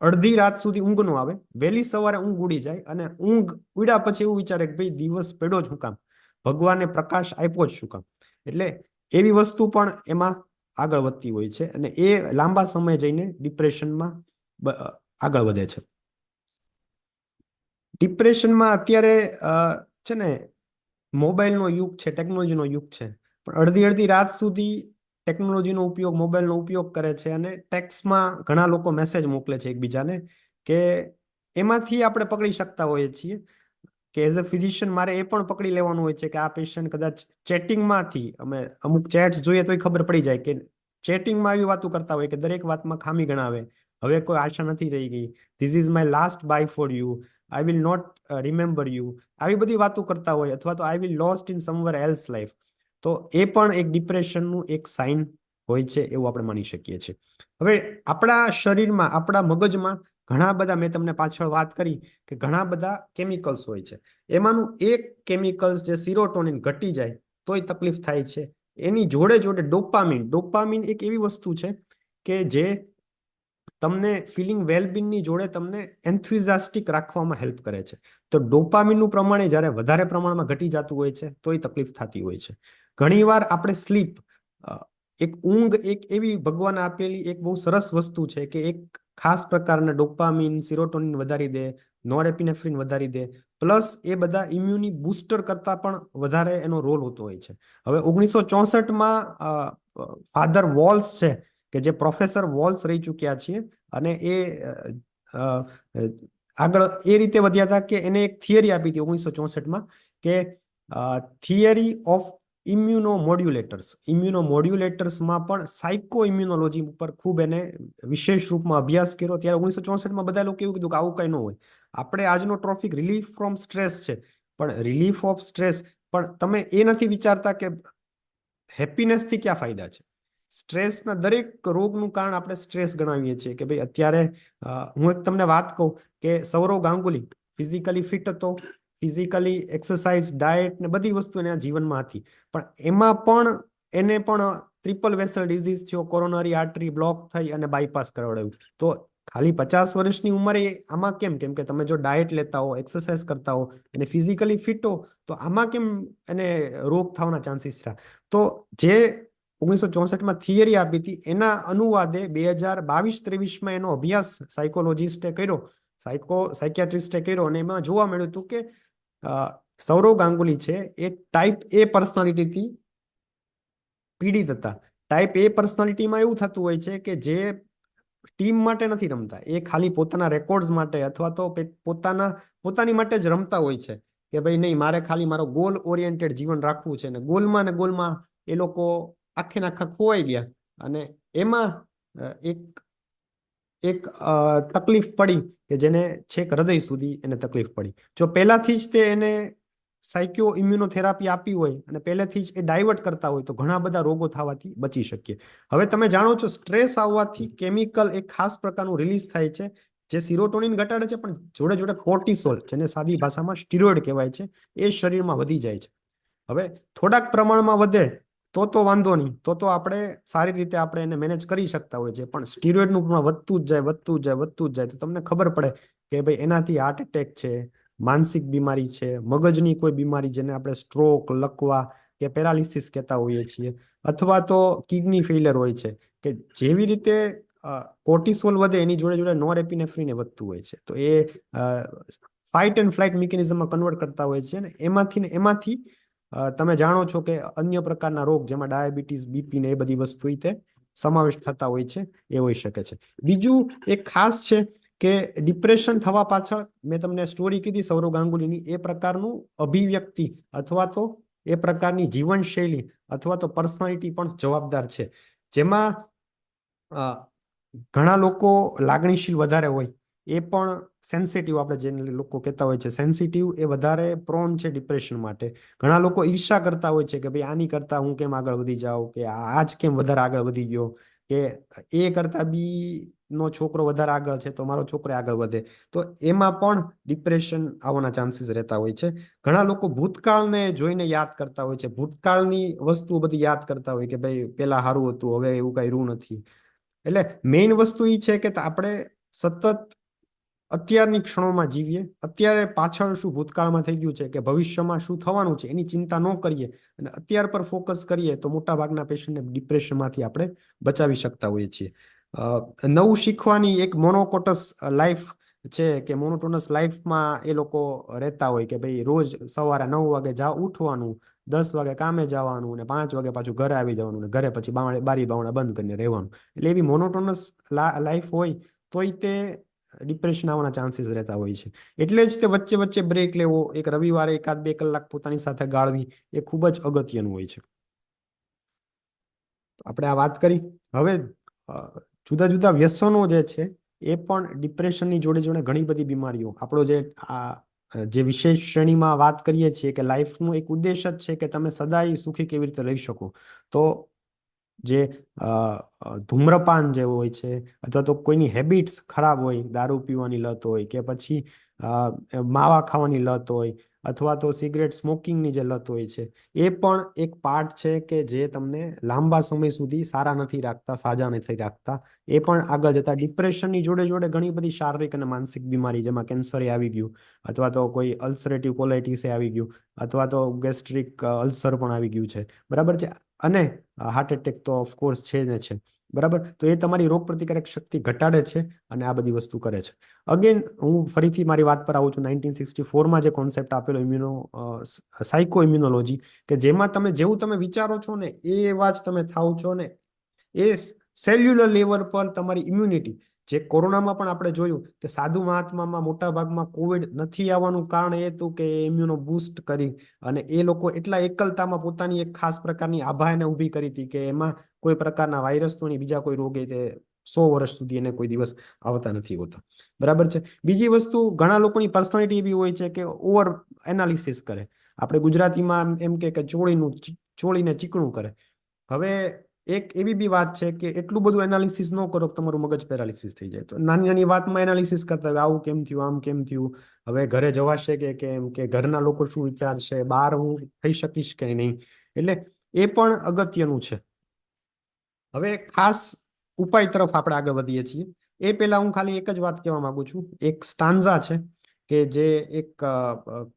અડધી રાત સુધી ઊંઘ ન આવે, વહેલી સવારે ઊંઘ ઉડી જાય, અને ઊંઘ ઉડ્યા પછી એવું વિચારે કે ભાઈ દિવસ પડ્યો જ હું કામ, ભગવાને પ્રકાશ આપ્યો જ શું કામ. એટલે એવી વસ્તુ પણ એમાં આગળ વધતી હોય છે, અને એ લાંબા સમય જઈને ડિપ્રેશનમાં આગળ વધે છે. ડિપ્રેશનમાં અત્યારે છે ને મોબાઈલનો યુગ છે, ટેકનોલોજીનો યુગ છે, પણ અડધી અડધી રાત સુધી ટેકનોલોજીનો ઉપયોગ, મોબાઈલનો ઉપયોગ કરે છે, અને ટેક્સ્ટમાં ઘણા લોકો મેસેજ મોકલે છે એકબીજાને, કે એમાંથી આપણે પકડી શકતા હોઈએ છીએ કે એઝ અ ફિઝિશિયન મારે એ પણ પકડી લેવાનું હોય છે કે આ પેશન્ટ કદાચ ચેટિંગમાંથી, અમે અમુક ચેટ્સ જોઈએ તો ખબર પડી જાય કે ચેટિંગમાં એવી વાતો કરતા હોય કે દરેક વાતમાં ખામી ગણાવે, હવે કોઈ આશા નથી રહી ગઈ, this is my last bye for you, I will not remember you, આવી બધી વાતો કરતા હોય, અથવા તો I will lost in somewhere else life. તો એ પણ એક ડિપ્રેશનનું એક સાઇન હોય છે, એવું આપણે માની શકીએ છીએ. હવે આપણા શરીરમાં, આપણા મગજમાં ઘણા બધા, મેં તમને પાછળ વાત કરી કે ઘણા બધા કેમિકલ્સ હોય છે, એમાંનું એક કેમિકલ્સ જે સિરોટોનિન ઘટી જાય તોય તકલીફ થાય છે. એની જોડે જોડે ડોપામિન એક એવી વસ્તુ છે કે જે તમને ફિલિંગ વેલબિંગની જોડે તમને એન્થુઝાસ્ટિક રાખવામાં હેલ્પ કરે છે. તો ડોપામિનનું પ્રમાણ જ્યારે વધારે પ્રમાણમાં ઘટી જતું હોય છે તોય તકલીફ થતી હોય છે. ઘણીવાર આપણે સ્લીપ, એક ઊંઘ એક એવી ભગવાન આપેલી એક બહુ સરસ વસ્તુ છે કે એક ખાસ પ્રકારના ડોપામિન, સિરોટોનિન વધારી દે, નોરેપિનેફ્રિન વધારી દે, પ્લસ એ બધા ઇમ્યુની બુસ્ટર કરતા પણ વધારે એનો રોલ હોતો હોય છે. હવે 1964માં ફાધર વોલ્સ છે, કે જે પ્રોફેસર વોલ્સ રહી ચૂક્યા છીએ, અને એ આગળ એ રીતે વધ્યા હતા કે એને એક થિયરી આપી હતી 1964માં, કે થિયરી ઓફ ઇમ્યુનોમોડ્યુલેટર્સમાં પણ સાયકો ઇમ્યુનોલોજી ઉપર ખૂબ એને વિશેષ રૂપમાં અભ્યાસ કર્યો. ત્યારે 1964માં બધા લોકો એવું કીધું કે આવું કંઈ ન હોય, આપણે આજનો ટોપિક રિલીફ ફ્રોમ સ્ટ્રેસ છે, પણ રિલીફ ઓફ સ્ટ્રેસ, પણ તમે એ નથી વિચારતા કે હેપીનેસથી ક્યાં ફાયદા છે. સ્ટ્રેસના દરેક રોગનું કારણ આપણે સ્ટ્રેસ ગણાવીએ છીએ. કે ભાઈ અત્યારે હું એક તમને વાત કહું કે સૌરવ ગાંગુલી ફિઝિકલી ફિટ હતો, ફિઝિકલી એક્સરસાઇઝ, ડાયટ ને બધી વસ્તુ એના જીવનમાં હતી, પણ એમાં પણ એને પણ ટ્રિપલ વેસલ ડિઝીઝ થયો, કોરોનરી આર્ટરી બ્લોક થઈ અને બાયપાસ કરાવડાવ્યું. તો ખાલી 50 વર્ષની ઉંમરે આમાં કેમ? કેમ કે તમે જો ડાયટ લેતા હો, એક્સરસાઇઝ કરતા હો અને ફિઝિકલી ફિટ હો, તો આમાં કેમ એને રોગ થવાના ચાન્સીસ રહ્યા? તો જે 1964માં થિયરી આપી હતી, એના અનુવાદે 2022-23માં એનો અભ્યાસ સાયકોલોજીસ્ટે કર્યો, સાયકિયાટ્રિસ્ટે કર્યો, અને એમાં જોવા મળ્યું હતું કે સૌરવ ગાંગુલી છે એ ટાઈપ એ પર્સનાલિટીથી પીડિત હતા. ટાઈપ એ પર્સનાલિટીમાં એવું થતું હોય છે કે જે ટીમ માટે નથી રમતા, એ ખાલી પોતાના રેકોર્ડ્સ માટે અથવા તો પોતાની માટે જ રમતા હોય છે, કે ભાઈ નહીં, મારે ખાલી મારો ગોલ ઓરિએન્ટેડ જીવન રાખવું છે, ને ગોલમાં એ લોકો આખે આખા ખોવાઈ ગયા. અને એમાં એક તકલીફ પડી કે જેને છેક હૃદય સુધી એને તકલીફ પડી. જો પહેલાથી જ તે એને સાયક્યો ઇમ્યુનોથેરાપી આપી હોય અને પહેલેથી જ એ ડાયવર્ટ કરતા હોય, તો ઘણા બધા રોગો થવાથી બચી શકીએ. હવે તમે જાણો છો, સ્ટ્રેસ આવવાથી કેમિકલ એક ખાસ પ્રકારનું રિલીઝ થાય છે, જે સિરોટોનિન ઘટાડે છે, પણ જોડે જોડે કોર્ટિસોલ, જેને સાદી ભાષામાં સ્ટીરોઇડ કહેવાય છે, એ શરીરમાં વધી જાય છે. હવે થોડાક પ્રમાણમાં વધે તો વાંધો નહીં, તો આપણે સારી રીતે આપણે એને મેનેજ કરી શકતા હોય છે, પણ સ્ટીરોઇડનું પ્રમાણ વધતું જ જાય, તો તમને ખબર પડે કે ભાઈ એનાથી હાર્ટ એટેક છે, માનસિક બીમારી છે, મગજની કોઈ બીમારી, જેને આપણે સ્ટ્રોક, લકવા કે પેરાલિસિસ કહેતા હોઈએ છીએ, અથવા તો કિડની ફેઇલર હોય છે, કે જેવી રીતે કોર્ટિસોલ વધે એની જોડે જોડે નોરેપિનેફ્રિન વધતું હોય છે. તો એ ફાઇટ એન્ડ ફ્લાઇટ મિકેનિઝમમાં કન્વર્ટ કરતા હોય છે, ને એમાંથી તમે જાણો છો કે અન્ય પ્રકારના રોગ, જેમાં ડાયાબિટીસ, બીપી ને એ બધી વસ્તુ તે સમાવેશ થતા હોય છે, એ હોઈ શકે છે. બીજું એક ખાસ છે કે ડિપ્રેશન થવા પાછળ મેં તમને સ્ટોરી કીધી સૌરવ ગાંગુલીની, એ પ્રકારનું અભિવ્યક્તિ અથવા તો એ પ્રકારની જીવનશૈલી અથવા તો પર્સનાલિટી પણ જવાબદાર છે, જેમાં ઘણા લોકો લાગણીશીલ વધારે હોય એ પણ સેન્સિટિવ, આપણે જેને લોકો કહેતા હોય છે સેન્સિટિવ, એ વધારે પ્રોન છે ડિપ્રેશન માટે. ઘણા લોકો ઈર્ષા કરતા હોય છે કે ભાઈ આની કરતા હું કેમ આગળ વધી જાઉં, કે આ જ કેમ વધારે આગળ વધી ગયો, કે એ કરતા બી નો છોકરો વધારે આગળ છે તો મારો છોકરો આગળ વધે. તો એમાં પણ ડિપ્રેશન આવવાના ચાન્સીસ રહેતા હોય છે. ઘણા લોકો ભૂતકાળને જોઈને યાદ કરતા હોય છે, ભૂતકાળની વસ્તુઓ બધી યાદ કરતા હોય કે ભાઈ પેલા સારું હતું, હવે એવું કઈ રહ્યું નથી. એટલે મેઇન વસ્તુ એ છે કે આપણે સતત અત્યારની ક્ષણોમાં જીવીએ. અત્યારે પાછળ શું ભૂતકાળમાં થઈ ગયું છે કે ભવિષ્યમાં શું થવાનું છે એની ચિંતા ન કરીએ અને અત્યાર પર ફોકસ કરીએ તો મોટા ભાગના પેશન્ટને ડિપ્રેશનમાંથી આપણે બચાવી શકતા હોઈએ છીએ. નવું શીખવાની એક મોનોકોટસ લાઈફ છે કે મોનોટોનસ લાઈફમાં એ લોકો રહેતા હોય કે ભાઈ રોજ સવારે 9 વાગે ઉઠવાનું, 10 વાગે કામે જવાનું ને 5 વાગે પાછું ઘરે આવી જવાનું ને ઘરે પછી બારી બાવણા બંધ કરીને રહેવાનું. એટલે એવી મોનોટોનસ લાઈફ હોય તોય તે ડિપ્રેશન આવવાના ચાન્સીસ રહેતા હોય છે. એટલે જ તે વચ્ચે વચ્ચે બ્રેક લેવો, એક રવિવારે 1-2 કલાક પોતાની સાથે ગાળવી એ ખૂબ જ અગત્યનું હોય છે. આપણે આ વાત કરી. હવે જુદા જુદા વ્યસનો જે છે એ પણ ડિપ્રેશનની જોડે જોડે ઘણી બધી બીમારીઓ, આપણો જે વિશેષ શ્રેણીમાં વાત કરીએ છીએ કે લાઈફનું એક ઉદ્દેશ જ છે કે તમે સદાય સુખી કેવી રીતે રહી શકો. તો જે ધૂમ્રપાન જેવું હોય છે, અથવા તો કોઈની હેબિટ્સ ખરાબ હોય, દારૂ પીવાની લત હોય કે પછી માવા ખાવાની લત હોય, અથવા તો સિગરેટ સ્મોકિંગની જે લત હોય છે, એ પણ એક પાર્ટ છે કે જે તમને લાંબા સમય સુધી સારા નથી રાખતા, સાજા નથી રાખતા. એ પણ આગળ જતા ડિપ્રેશનની જોડે જોડે ઘણી બધી શારીરિક અને માનસિક બીમારી, જેમાં કેન્સર આવી ગયું, અથવા તો કોઈ અલ્સરેટિવ કોલાઇટિસ આવી ગયું, અથવા તો ગેસ્ટ્રિક અલ્સર પણ આવી ગયું છે. બરાબર છે. અને હાર્ટ એટેક તો ઓફકોર્સ છે ને છે. બરાબર. તો એ તમારી રોગ પ્રતિકારક શક્તિ ઘટાડે છે અને આ બધી વસ્તુ કરે છે. અગેન હું ફરીથી મારી વાત પર આવું છું. 1964માં જે કોન્સેપ્ટ આપેલો સાયકો ઇમ્યુનોલોજી, કે જેમાં તમે વિચારો છો ને એ એવા જ તમે થાવ છો ને, એ સેલ્યુલર લેવલ પર તમારી ઇમ્યુનિટી, જે કોરોનામાં પણ આપણે જોયું કે સાધુ મહાત્મામાં મોટા ભાગમાં કોવિડ નથી આવવાનું કારણ એ હતું કે ઇમ્યુનો બૂસ્ટ કરી અને એ લોકો એટલા એકલતામાં પોતાની એક ખાસ પ્રકારની આભા એને ઊભી કરી હતી કે એમાં કોઈ પ્રકારના વાયરસ તો નહીં, બીજા કોઈ રોગે તે 100 વર્ષ સુધી એને કોઈ દિવસ આવતા નથી હોતા. બરાબર છે. બીજી વસ્તુ, ઘણા લોકોની પર્સનાલિટી એવી હોય છે કે ઓવર એનાલિસિસ કરે. આપણે ગુજરાતીમાં એમ કે ચોળીને ચીકણું કરે. હવે એક એવી બી વાત છે કે એટલું બધું એનાલિસિસ ન કરો કે તમારું મગજ પેરાલિસિસ થઈ જાય. તો નાની નાની વાતમાં એનાલિસિસ કરતા હોય, આવું કેમ થયું, આમ કેમ થયું, હવે ઘરે જવાશે કે કેમ, કે ઘરના લોકો શું વિચારશે, બહાર હું થઈ શકીશ કે નહીં. એટલે એ પણ અગત્યનું છે. હવે ખાસ ઉપાય તરફ આપણે આગળ વધીએ છીએ. એ પહેલા હું ખાલી એક જ વાત કહેવા માંગુ છું. એક સ્ટાન્ઝા છે કે જે એક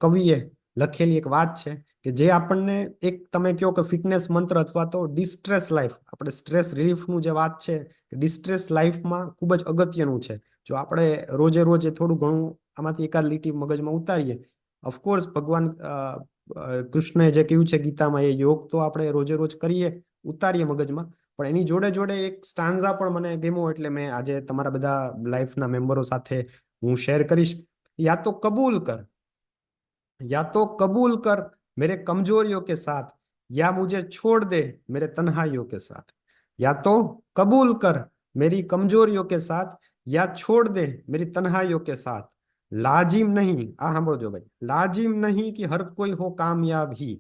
કવિએ લખેલી એક વાત છે કે જે આપણને એક, તમે કહો કે ફિટનેસ મંત્ર અથવા તો ડિસ્ટ્રેસ લાઈફ, આપણે સ્ટ્રેસ રિલીફનું જે વાત છે, ડિસ્ટ્રેસ લાઈફમાં ખૂબ જ અગત્યનું છે. જો આપણે રોજે રોજે થોડું ઘણું આમાંથી એકાદ લીટી મગજમાં ઉતારીએ, ઓફકોર્સ ભગવાન કૃષ્ણએ જે કહ્યું છે ગીતામાં, એ યોગ તો આપણે રોજે રોજ કરીએ, ઉતારીએ મગજમાં, પણ એની જોડે જોડે એક સ્ટાન્ઝા પણ મને ગમ્યો, એટલે મેં આજે તમારા બધા લાઈફના મેમ્બરો સાથે હું શેર કરીશ. યા તો કબૂલ કર, या तो कबूल कर मेरे कमजोरियों के साथ, या मुझे छोड़ दे मेरे तन्हाइयों के साथ. या तो कबूल कर मेरी कमजोरियों के साथ, या छोड़ दे मेरी तन्हाइयों के साथ. लाजिम नहीं, आ સાંભળજો ભાઈ, लाजिम नहीं कि हर कोई हो कामयाब ही,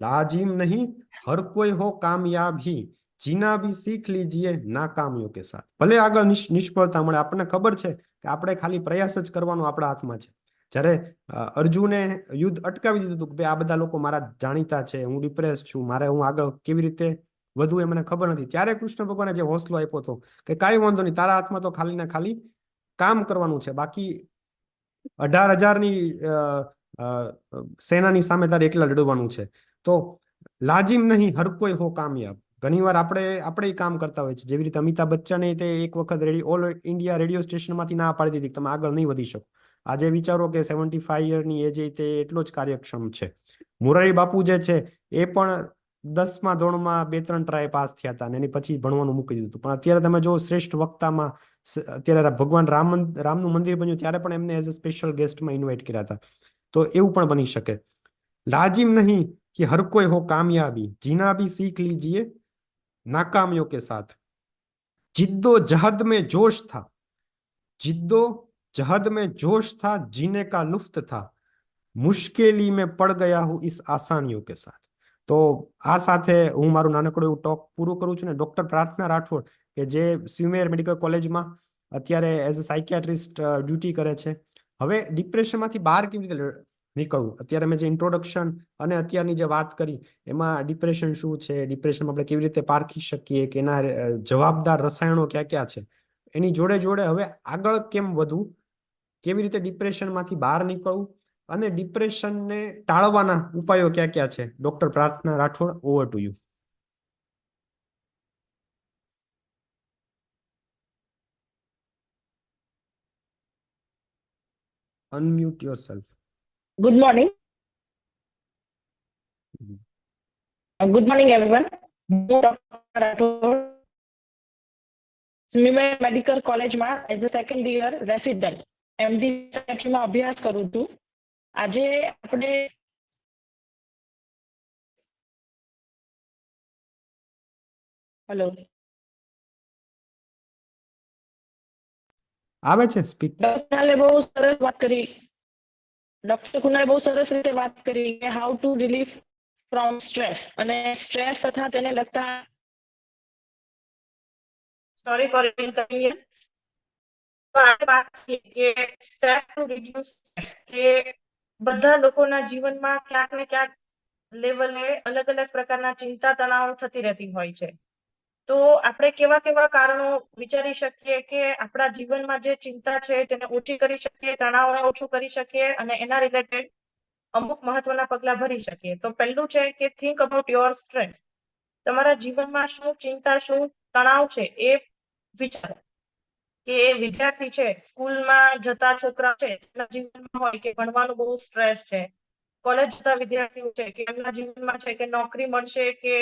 लाजिम नहीं हर कोई हो कामयाब ही, जीना भी सीख लीजिए नाकामियों के साथ. ભલે આગળ નિષ્ફળતા મળે, આપણને ખબર છે કે આપણે ખાલી પ્રયાસ જ કરવાનો આપણા હાથમાં છે. જ્યારે અર્જુને યુદ્ધ અટકાવી દીધું હતું કે ભાઈ આ બધા લોકો મારા જાણીતા છે, હું ડિપ્રેસ છું, હું આગળ કેવી રીતે વધુ એ મને ખબર નથી, ત્યારે કૃષ્ણ ભગવાને જે હોસલો આપ્યો હતો કે કાંઈ વાંધો નહીં, તારા હાથમાં તો ખાલી ને ખાલી કામ કરવાનું છે, બાકી 18,000ની સેનાની સામે તારે એકલા લડવાનું છે. તો લાજિમ નહીં હર કોઈ હો કામયાબ. ઘણીવાર આપણે કામ કરતા હોય છે, જેવી રીતે અમિતાભ બચ્ચને તે એક વખત ઓલ ઇન્ડિયા રેડિયો સ્ટેશનમાંથી ના પાડી દીધી, તમે આગળ નહીં વધી શકો. આજે વિચારો કે 75 યરની એજે તે એટલો જ કાર્યક્ષમ છે. મોરારી બાપુ જે છે એ પણ 10મા ધોરણમાં 2-3 ટ્રાય પાસ થયા હતા અને એની પછી ભણવાનું મૂકી દીધું. પણ અત્યારે તમે જો શ્રેષ્ઠ વક્તામાં, અત્યારે ભગવાન રામનું મંદિર બન્યું ત્યારે પણ એમને એઝ અ સ્પેશિયલ ગેસ્ટમાં ઇન્વાઇટ કર્યા હતા. તો એવું પણ બની શકે. लाजिम नहीं कि हर कोई हो कामयाबी, जीना भी सीख लीजिए नाकामियों के साथ. जिद्दो जहद में जोश था, जिद्दो जहद में जोश था, जीने का लुफ्त था, मुश्केली में पड़ गया हूँ इस आसानियों के साथ. તો આ સાથે હું મારું નાનકડું એવું ટોક પૂરું કરું છું ને. ડોક્ટર પ્રાર્થના રાઠોડ કે જે સિવિયર મેડિકલ કોલેજમાં અત્યારે એઝ અ સાયકિયાટ્રિસ્ટ ડ્યુટી કરે છે. હવે ડિપ્રેશનમાંથી બહાર કેવી રીતે નીકળવું, અત્યારે મેં જે ઇન્ટ્રોડક્શન અને અત્યારની જે વાત કરી એમાં ડિપ્રેશન શું છે, ડિપ્રેશનમાં આપણે કેવી રીતે પારખી શકીએ, કે એના જવાબદાર રસાયણો ક્યાં ક્યાં છે, એની જોડે જોડે હવે આગળ કેમ વધવું, કેવી રીતે ડિપ્રેશનમાંથી બહાર નીકળવું અને ડિપ્રેશનને ટાળવાના ઉપાયો ક્યાં ક્યાં છે. Doctor Prarthana Rathod, over to you. Unmute yourself. Good morning. Good morning, everyone. Dr. Rathod, Smimer medical કોલેજમાં as a second year resident MD સાયન્ટ્રીમાં અભ્યાસ કરું છું. આજે આપણે હેલો આવે છે સ્પીક. ડોક્ટર બહુ સરસ વાત કરી. ડોક્ટર કુનાલે બહુ સરસ રીતે વાત કરી કે how to relief from stress અને સ્ટ્રેસ તથા તેને લગતા સોરી ફોર ઇનકન્વીનિયન્સ. બધા લોકોના જીવનમાં ક્યાંક ને ક્યાંક લેવલે અલગ અલગ પ્રકારના ચિંતા તણાવ થતી રહેતી હોય છે. તો આપણે કેવા કેવા કારણો વિચારી શકીએ કે આપણા જીવનમાં જે ચિંતા છે તેને ઓછી કરી શકીએ, તણાવને ઓછું કરી શકીએ અને એના રિલેટેડ અમુક મહત્વના પગલા ભરી શકીએ. તો પહેલું છે કે થિંક અબાઉટ યોર સ્ટ્રેસ. તમારા જીવનમાં શું ચિંતા, શું તણાવ છે એ વિચારો. કે વિદ્યાર્થી છે, સ્કૂલમાં જતા છોકરા છે, એના જીવનમાં હોય કે ભણવાનું બહુ સ્ટ્રેસ છે. કોલેજ જતા વિદ્યાર્થીઓ છે કે એમના જીવનમાં છે કે નોકરી મળશે કે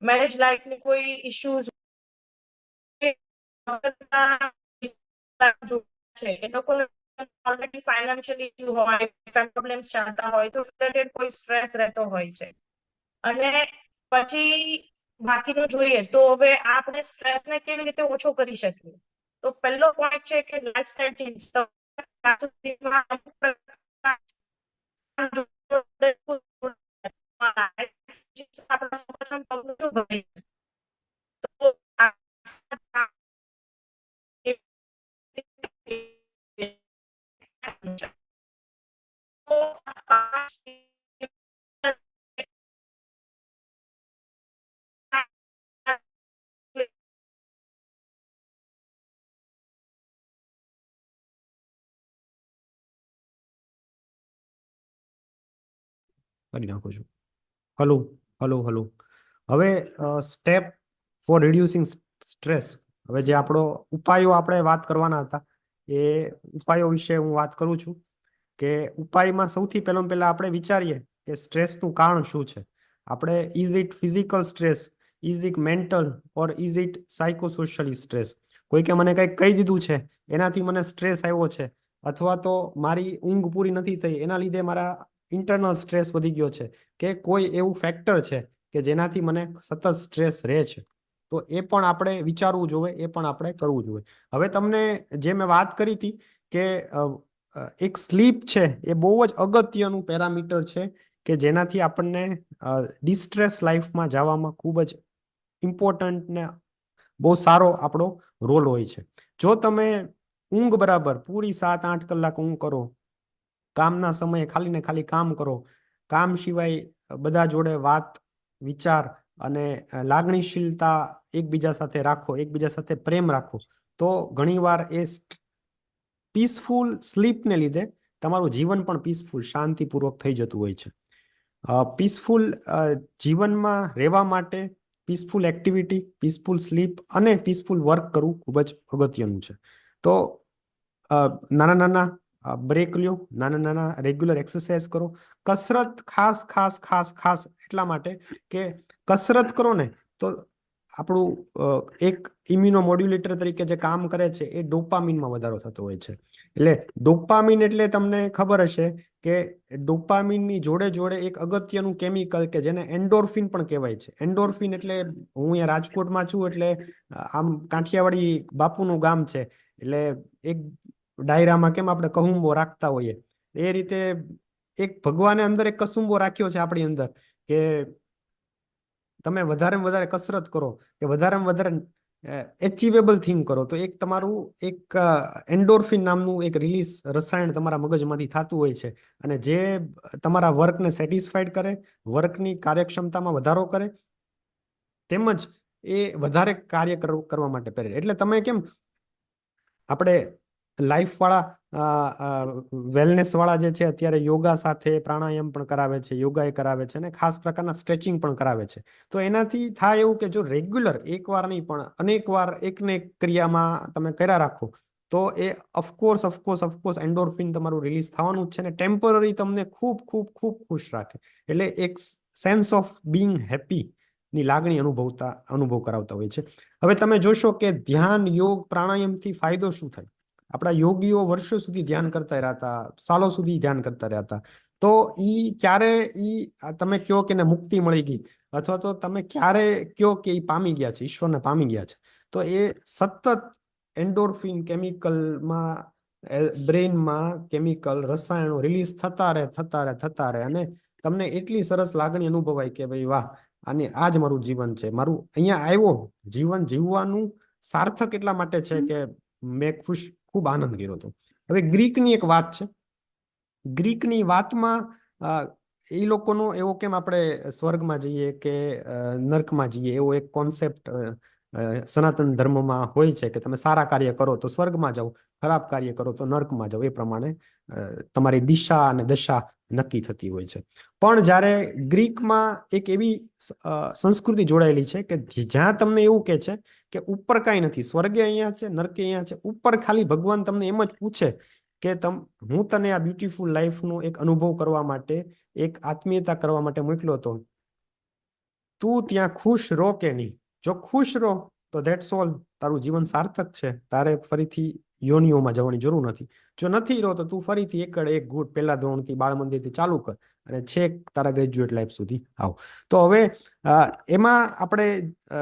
મેરેજ લાઈફની કોઈ ઇશ્યુઝ છે, એ લોકોને ઓલરેડી ફાઇનાન્શિયલ ઇશ્યુ હોય, ફેમિલી પ્રોબ્લેમ્સ ચાલતા હોય તો રિલેટેડ કોઈ સ્ટ્રેસ રહેતો હોય છે. અને પછી બાકીનું જોઈએ તો હવે આપણે સ્ટ્રેસને કેવી રીતે ઓછો કરી શકીએ. તો પહેલો પોઈન્ટ છે કે લાઇફસ્ટાઇલ ચેન્જ. કરી નાખું છું. Hello hello hello. હવે સ્ટેપ ફોર રિડ્યુસિંગ સ્ટ્રેસ. હવે જે આપણો ઉપાયો આપણે વાત કરવાના હતા એ ઉપાયો વિશે હું વાત કરું છું. કે ઉપાયમાં સૌથી પહેલા આપણે વિચારીએ કે સ્ટ્રેસનું કારણ શું છે. આપણે is it physical stress, is it mental or is it psychosocial stress. કોઈ કે મને કંઈક કહી દીધું છે એનાથી મને સ્ટ્રેસ આવ્યો છે, અથવા તો મારી ઊંઘ પૂરી નથી થઈ એના લીધે મારા ઇન્ટરનલ સ્ટ્રેસ વધી ગયો છે, કે કોઈ એવું ફેક્ટર છે કે જેનાથી મને સતત સ્ટ્રેસ રહે છે. તો એ પણ આપણે વિચારવું જોઈએ, એ પણ આપણે કરવું જોઈએ. હવે તમને જે મેં વાત કરી હતી કે એક સ્લીપ છે એ બહુ જ અગત્યનું પેરામીટર છે કે જેનાથી આપણને ડિસ્ટ્રેસ લાઈફમાં જવામાં ખૂબ જ ઇમ્પોર્ટન્ટ ને બહુ સારો આપણો રોલ હોય છે. જો તમે ઊંઘ બરાબર પૂરી 7-8 કલાક ઊંઘ કરો, કામના સમયે ખાલી ને ખાલી કામ કરો, કામ સિવાય બધા જોડે વાત વિચાર અને લાગણીશીલતા એકબીજા સાથે રાખો, એકબીજા સાથે પ્રેમ રાખો, તો ઘણીવાર એ પીસફુલ સ્લીપને લીધે તમારું જીવન પણ પીસફુલ શાંતિપૂર્વક થઈ જતું હોય છે. પીસફુલ જીવનમાં રહેવા માટે પીસફુલ એક્ટિવિટી, પીસફુલ સ્લીપ અને પીસફુલ વર્ક કરવું ખૂબ જ અગત્યનું છે. તો નાના નાના બ્રેક લ્યો, નાના નાના રેગ્યુલર એક્સરસાઇઝ કરો. કસરત ખાસ ખાસ ખાસ ખાસ એટલા માટે કે કસરત કરો ને તો આપણું એક ઇમ્યુનોમોડ્યુલેટર તરીકે જે કામ કરે છે એ ડોપામીનમાં વધારો થતો હોય છે. એટલે ડોપામીન એટલે તમને ખબર હશે કે ડોપામીનની જોડે જોડે એક અગત્યનું કેમિકલ કે જેને એન્ડોર્ફિન પણ કહેવાય છે. એન્ડોર્ફિન એટલે હું અહીંયા રાજકોટમાં છું એટલે આમ કાઠિયાવાડી બાપુનું ગામ છે એટલે એક ડાયરામાં કેમ આપણે કહુંબો રાખતા હોઈએ એ રીતે એક ભગવાને અંદર એક કસુંબો રાખ્યો છે આપણી અંદર કે તમે વધારેમાં વધારે કસરત કરો કે વધારેમાં વધારે એચિવેબલ થિંગ કરો તો એક તમારું એક એન્ડોર્ફિન નામનું એક રિલીઝ રસાયણ તમારા મગજમાંથી થતું હોય છે અને જે તમારા વર્કને સેટિસ્ફાઈડ કરે, વર્કની કાર્યક્ષમતામાં વધારો કરે તેમજ એ વધારે કાર્ય કરવા માટે પ્રેરે. એટલે તમે કેમ આપણે લાઈફ વાળા વેલનેસ વાળા જે છે અત્યારે યોગા સાથે પ્રાણાયામ પણ કરાવે છે, યોગા એ કરાવે છે અને ખાસ પ્રકારના સ્ટ્રેચિંગ પણ કરાવે છે. તો એનાથી થાય એવું કે જો રેગ્યુલર એક વાર નહીં પણ અનેક વાર એકને એક ક્રિયામાં તમે કર્યા રાખો તો એ ઓફકોર્સ એન્ડોર્ફિન તમારું રિલીઝ થવાનું જ છે ને ટેમ્પરરી તમને ખૂબ ખૂબ ખૂબ ખુશ રાખે. એટલે એક સેન્સ ઓફ બીંગ હેપી ની લાગણી અનુભવ કરાવતા હોય છે. હવે તમે જોશો કે ધ્યાન, યોગ, પ્રાણાયામથી ફાયદો શું થાય. આપણા યોગીઓ વર્ષો સુધી ધ્યાન કરતા રહ્યા હતા, સાલો સુધી ધ્યાન કરતા રહ્યા હતા. તો ક્યારે તમે કયો કે મુક્તિ મળી ગઈ અથવા તો તમે ક્યારે કયો કે પામી ગયા છે, ઈશ્વરને પામી ગયા છે. તો એ સતત એન્ડોર્ફિન કેમિકલમાં બ્રેઇનમાં કેમિકલ રસાયણો રિલીઝ થતા રહે અને તમને એટલી સરસ લાગણી અનુભવાય કે ભાઈ વાહ, અને આ જ મારું જીવન છે, મારું અહીંયા આવ્યો જીવન જીવવાનું સાર્થક એટલા માટે છે કે મેં ખૂબ આનંદ કર્યો હતો. હવે ગ્રીકની એક વાત છે. ગ્રીકની વાતમાં એ લોકોનો એવો કેમ આપણે સ્વર્ગમાં જઈએ કે નર્કમાં જઈએ એવો એક કોન્સેપ્ટ સનાતન ધર્મમાં હોય છે કે તમે સારા કાર્ય કરો તો સ્વર્ગમાં જાઓ, ખરાબ કાર્ય કરો તો નર્કમાં જાઓ. એ પ્રમાણે તમારી દિશા અને દશા નક્કી થતી હોય છે. પણ જ્યારે ગ્રીકમાં એક એવી સંસ્કૃતિ જોડાયેલી છે કે જ્યાં તમને એવું કહે છે કે ઉપર કાંઈ નથી, સ્વર્ગે અહીંયા છે, નરકે અહીંયા છે, ઉપર ખાલી ભગવાન તમને એમ જ પૂછે કે હું તને આ બ્યુટીફુલ લાઈફનો એક અનુભવ કરવા માટે, એક આત્મીયતા કરવા માટે મોકલ્યો હતો, તું ત્યાં ખુશ રહો કે નહીં. જો ખુશ રહો તો ધેટ્સ ઓલ, તારું જીવન સાર્થક છે, તારે ફરીથી યોનિઓમાં જવાની જરૂર નથી. જો નથી રહો તો તું ફરીથી એક ગુટ પહેલા ધોરણથી બાળ મંદિરથી ચાલુ કર અને છેક તારા ગ્રેજ્યુએટ લાઈફ સુધી આવ. તો હવે એમાં આપણે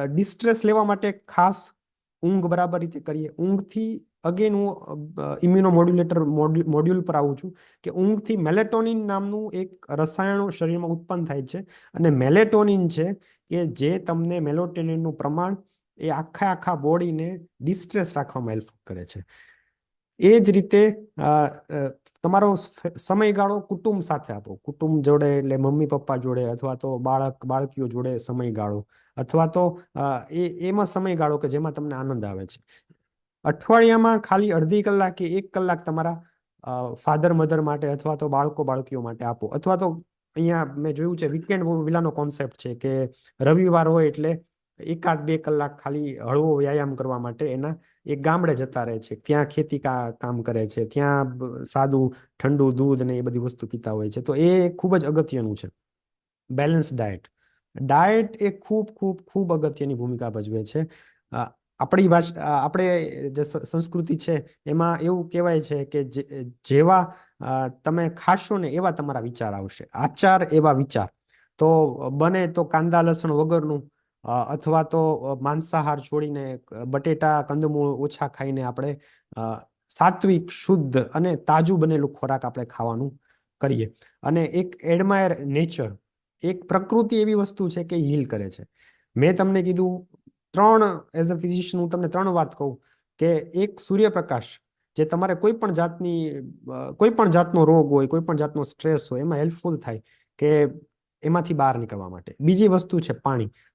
ડિસ્ટ્રેસ લેવા માટે ખાસ ઊંઘ બરાબર રીતે કરીએ. ઊંઘથી અગેન હું ઇમ્યુનોમોડ્યુલેટર મોડ્યુલ પર આવું છું કે ઊંઘથી મેલેટોનિન નામનું એક રસાયણ શરીરમાં ઉત્પન્ન થાય છે અને મેલેટોનિન છે કે જે તમને મેલેટોનિનનું પ્રમાણ એ આખા બોડીને ડિસ્ટ્રેસ રાખવામાં હેલ્પ કરે છે. એ જ રીતે તમારો સમયગાળો કુટુંબ સાથે આપો. કુટુંબ જોડે એટલે મમ્મી પપ્પા જોડે અથવા તો બાળકીઓ જોડે સમયગાળો અથવા તો એમાં સમયગાળો કે જેમાં તમને આનંદ આવે છે. અઠવાડિયામાં ખાલી અડધી કલાક કે 1 કલાક તમારા ફાધર મધર માટે અથવા તો બાળકીઓ માટે આપો. અથવા તો અહીંયા મેં જોયું છે વીકેન્ડ વિલાનો કોન્સેપ્ટ છે કે રવિવાર હોય એટલે 1-2 કલાક ખાલી હળવો વ્યાયામ કરવા માટે એના એક ગામડે જતા રહે છે, ત્યાં ખેતી કામ કરે છે, ત્યાં સાદું ઠંડુ દૂધ ને એ બધી વસ્તુ પીતા હોય છે. તો એ ખૂબ જ અગત્યનું છે. બેલેન્સ ડાયટ એ ખૂબ અગત્યની ભૂમિકા ભજવે છે. આપણે જે સંસ્કૃતિ છે એમાં એવું કહેવાય છે કે જેવા તમે ખાશો ને એવા તમારા વિચાર આવશે, આચાર એવા વિચાર. તો બને તો કાંદા લસણ વગરનું અથવા તો માંસાહાર છોડીને બટેટા કંદમૂળ ઓછા ખાઈને આપણે સાત્વિક, શુદ્ધ અને તાજું બનેલું ખોરાક આપણે ખાવાનું કરીએ. અને એક એડમાયર નેચર, એક પ્રકૃતિ એવી વસ્તુ છે કે હીલ કરે છે. મેં તમને કીધું એઝ અ ફિઝિશિયન હું તમને 3 વાત કહું કે એક સૂર્યપ્રકાશ જે તમારે કોઈ પણ જાતનો રોગ હોય, કોઈ પણ જાતનો સ્ટ્રેસ હોય એમાં હેલ્પફુલ થાય કે એમાંથી બહાર નીકળવા માટે. બીજી વસ્તુ છે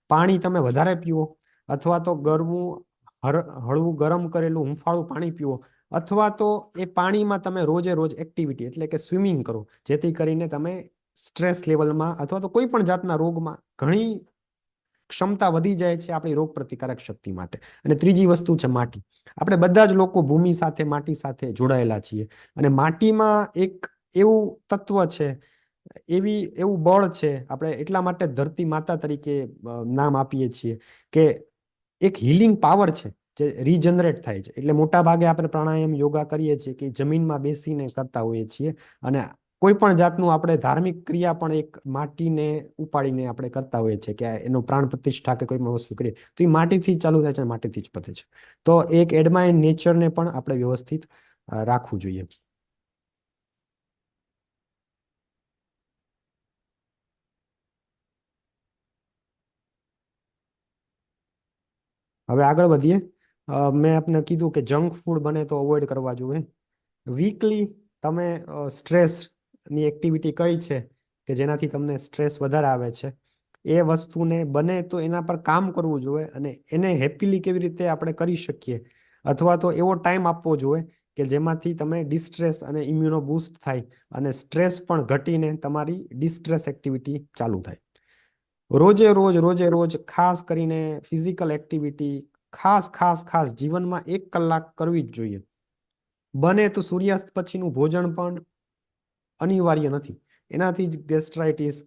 પાણી તમે વધારે પીવો અથવા તો હળવું ગરમ કરેલું હુંફાળું પાણી પીવો અથવા તો એ પાણીમાં તમે રોજે રોજ એક્ટિવિટી એટલે કે સ્વિમિંગ કરો, જેથી કરીને તમે સ્ટ્રેસ લેવલમાં અથવા તો કોઈ પણ જાતના રોગમાં ઘણી ક્ષમતા વધી જાય છે આપણી રોગ પ્રતિકારક શક્તિ માટે. અને ત્રીજી વસ્તુ છે માટી. આપણે બધા જ લોકો ભૂમિ સાથે, માટી સાથે જોડાયેલા છીએ અને માટીમાં એક એવું તત્વ છે, એવું બળ છે, આપણે એટલા માટે ધરતી માતા તરીકે નામ આપીએ છીએ કે એક હિલિંગ પાવર છે જે રીજનરેટ થાય છે. એટલે મોટા ભાગે આપણે પ્રાણાયામ યોગા કરીએ છીએ કે જમીનમાં બેસીને કરતા હોઈએ છીએ, અને કોઈ પણ જાતનું આપણે ધાર્મિક ક્રિયા પણ એક માટીને ઉપાડીને આપણે કરતા હોઈએ છીએ કે એનો પ્રાણ પ્રતિષ્ઠા કે કોઈ પણ વસ્તુ કરીએ તો એ માટીથી જ ચાલુ થાય છે, માટીથી જ પતે છે. તો એક એડમાઇન નેચરને પણ આપણે વ્યવસ્થિત રાખવું જોઈએ. હવે આગળ વધીએ. મેં આપને કીધું કે જંક ફૂડ બને તો અવોઇડ કરવા જોઈએ. વીકલી તમે સ્ટ્રેસની એક્ટિવિટી કઈ છે કે જેનાથી તમને સ્ટ્રેસ વધારે આવે છે, એ વસ્તુને બને તો એના પર કામ કરવું જોઈએ, અને એને હેપીલી કેવી રીતે આપણે કરી શકીએ, અથવા તો એવો ટાઈમ આપવો જોઈએ કે જેમાંથી તમે ડિસ્ટ્રેસ અને ઇમ્યુનો બૂસ્ટ થાય અને સ્ટ્રેસ પણ ઘટીને તમારી ડિસ્ટ્રેસ એક્ટિવિટી ચાલુ થાય. રોજે રોજ ખાસ કરીને ફિઝિકલ એક્ટિવિટી ખાસ ખાસ ખાસ જીવનમાં 1 કલાક કરવી જ જોઈએ. બને તો સૂર્યાસ્ત પછીનું ભોજન પણ અનિવાર્ય નથી. એનાથી જ ગેસ્ટ્રાઇટિસ,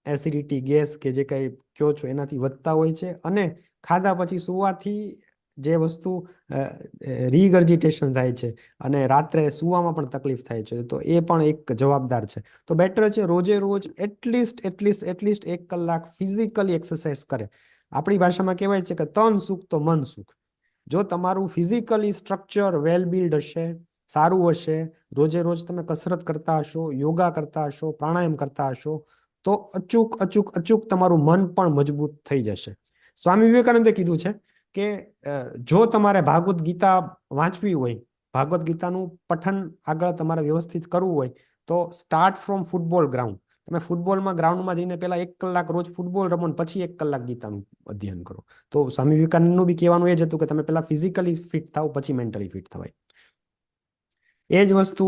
એસિડિટી, ગેસ કે જે કંઈ કહો છો એનાથી વધતા હોય છે, અને ખાધા પછી સુવાથી જે વસ્તુ રીગર્જિટેશન થાય છે અને રાત્રે સુવામાં પણ તકલીફ થાય છે, તો એ પણ એક જવાબદાર છે. તો બેટર છે રોજે રોજ એટલીસ્ટ 1 કલાક ફિઝિકલી એક્સરસાઇઝ કરે. આપણી ભાષામાં કહેવાય છે કે તન સુખ તો મન સુખ. જો તમારું ફિઝિકલી સ્ટ્રક્ચર વેલ બિલ્ડ હશે, સારું હશે, રોજે રોજ તમે કસરત કરતા હશો, યોગા કરતા હશો, પ્રાણાયામ કરતા હશો, તો અચૂક તમારું મન પણ મજબૂત થઈ જશે. સ્વામી વિવેકાનંદે કીધું છે કે જો તમારે ભાગવત ગીતા વાંચવી હોય, ભાગવત ગીતાનું પઠન આગળ તમારે વ્યવસ્થિત કરવું હોય, તો સ્ટાર્ટ ફ્રોમ ફૂટબોલ ગ્રાઉન્ડ. તમે ફૂટબોલમાં ગ્રાઉન્ડમાં જઈને પહેલા 1 કલાક રોજ ફૂટબોલ રમો, પછી 1 કલાક ગીતાનું અધ્યયન કરો. તો સ્વામી વિવેકાનંદનું બી કહેવાનું એ જ હતું કે તમે પહેલા ફિઝિકલી ફિટ થાવ, પછી મેન્ટલી ફિટ થવાય. એ જ વસ્તુ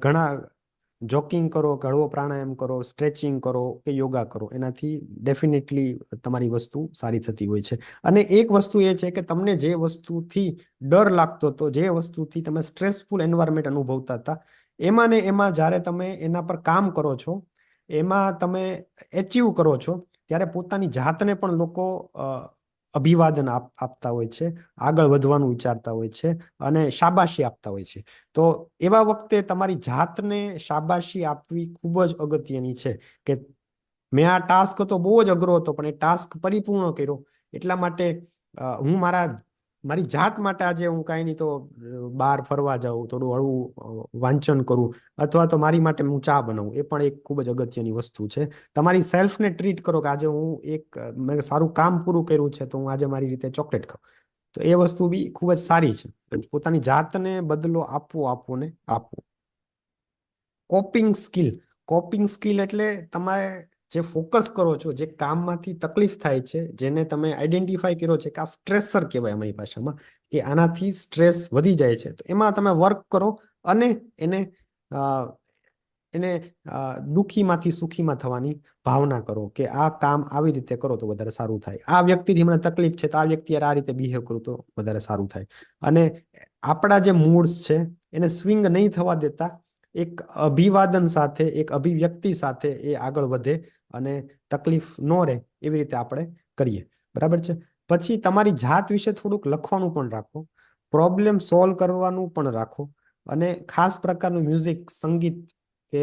ઘણા જોકિંગ કરો, હળવો પ્રાણાયામ કરો, સ્ટ્રેચિંગ કરો કે યોગા કરો, એનાથી ડેફિનેટલી તમારી વસ્તુ સારી થતી હોય છે. અને એક વસ્તુ એ છે કે તમને જે વસ્તુથી ડર લાગતો હતો, જે વસ્તુથી તમે સ્ટ્રેસફુલ એન્વાયરમેન્ટ અનુભવતા હતા, એમાં ને એમાં જ્યારે તમે એના પર કામ કરો છો, એમાં તમે એચીવ કરો છો, ત્યારે પોતાની જાતને પણ લોકો અભિવાદન આપતા હોય છે, આગળ વધવાનું વિચારતા હોય છે, અને શાબાશી આપતા હોય છે. તો એવા વખતે તમારી જાતને શાબાશી આપવી ખૂબ જ અગત્યની છે કે મેં આ ટાસ્ક તો બહુ જ અઘરો હતો, પણ એ ટાસ્ક પરિપૂર્ણ કર્યો. એટલા માટે હું મારી જાત માટે આજે હું કાંઈ નહીં તો બહાર ફરવા જાઉં, થોડું હળવું વાંચન કરું, અથવા તો મારી માટે હું ચા બનાવું. એ પણ એક ખૂબ જ અગત્યની વસ્તુ છે. તમારી સેલ્ફને ટ્રીટ કરો કે આજે મેં સારું કામ પૂરું કર્યું છે, તો હું આજે મારી રીતે ચોકલેટ ખાઉં. તો એ વસ્તુ બી ખૂબ જ સારી છે. પોતાની જાતને બદલો આપવો ને આપવો. કોપિંગ સ્કિલ એટલે તમે જે ફોકસ કરો છો, જે કામમાંથી તકલીફ થાય છે, જેને તમે આઈડેન્ટિફાઈ કર્યો છે કે આ સ્ટ્રેસર કહેવાય અમારી ભાષામાં, કે આનાથી સ્ટ્રેસ વધી જાય છે, તો એમાં તમે વર્ક કરો અને એને દુઃખીમાંથી સુખીમાં થવાની ભાવના કરો કે આ કામ આવી રીતે કરો તો વધારે સારું થાય. આ વ્યક્તિથી મને તકલીફ છે, તો આ વ્યક્તિ આ રીતે બિહેવ કરું તો વધારે સારું થાય. અને આપણા જે મૂડ્સ છે એને સ્વિંગ નહીં થવા દેતા, એક અભિવાદન સાથે, એક અભિવ્યક્તિ સાથે એ આગળ વધે અને તકલીફ ન રહે એવી રીતે આપણે કરીએ. બરાબર છે. પછી તમારી જાત વિશે થોડુંક લખવાનું પણ રાખો, પ્રોબ્લેમ સોલ્વ કરવાનું પણ રાખો, અને ખાસ પ્રકારનું મ્યુઝિક, સંગીત કે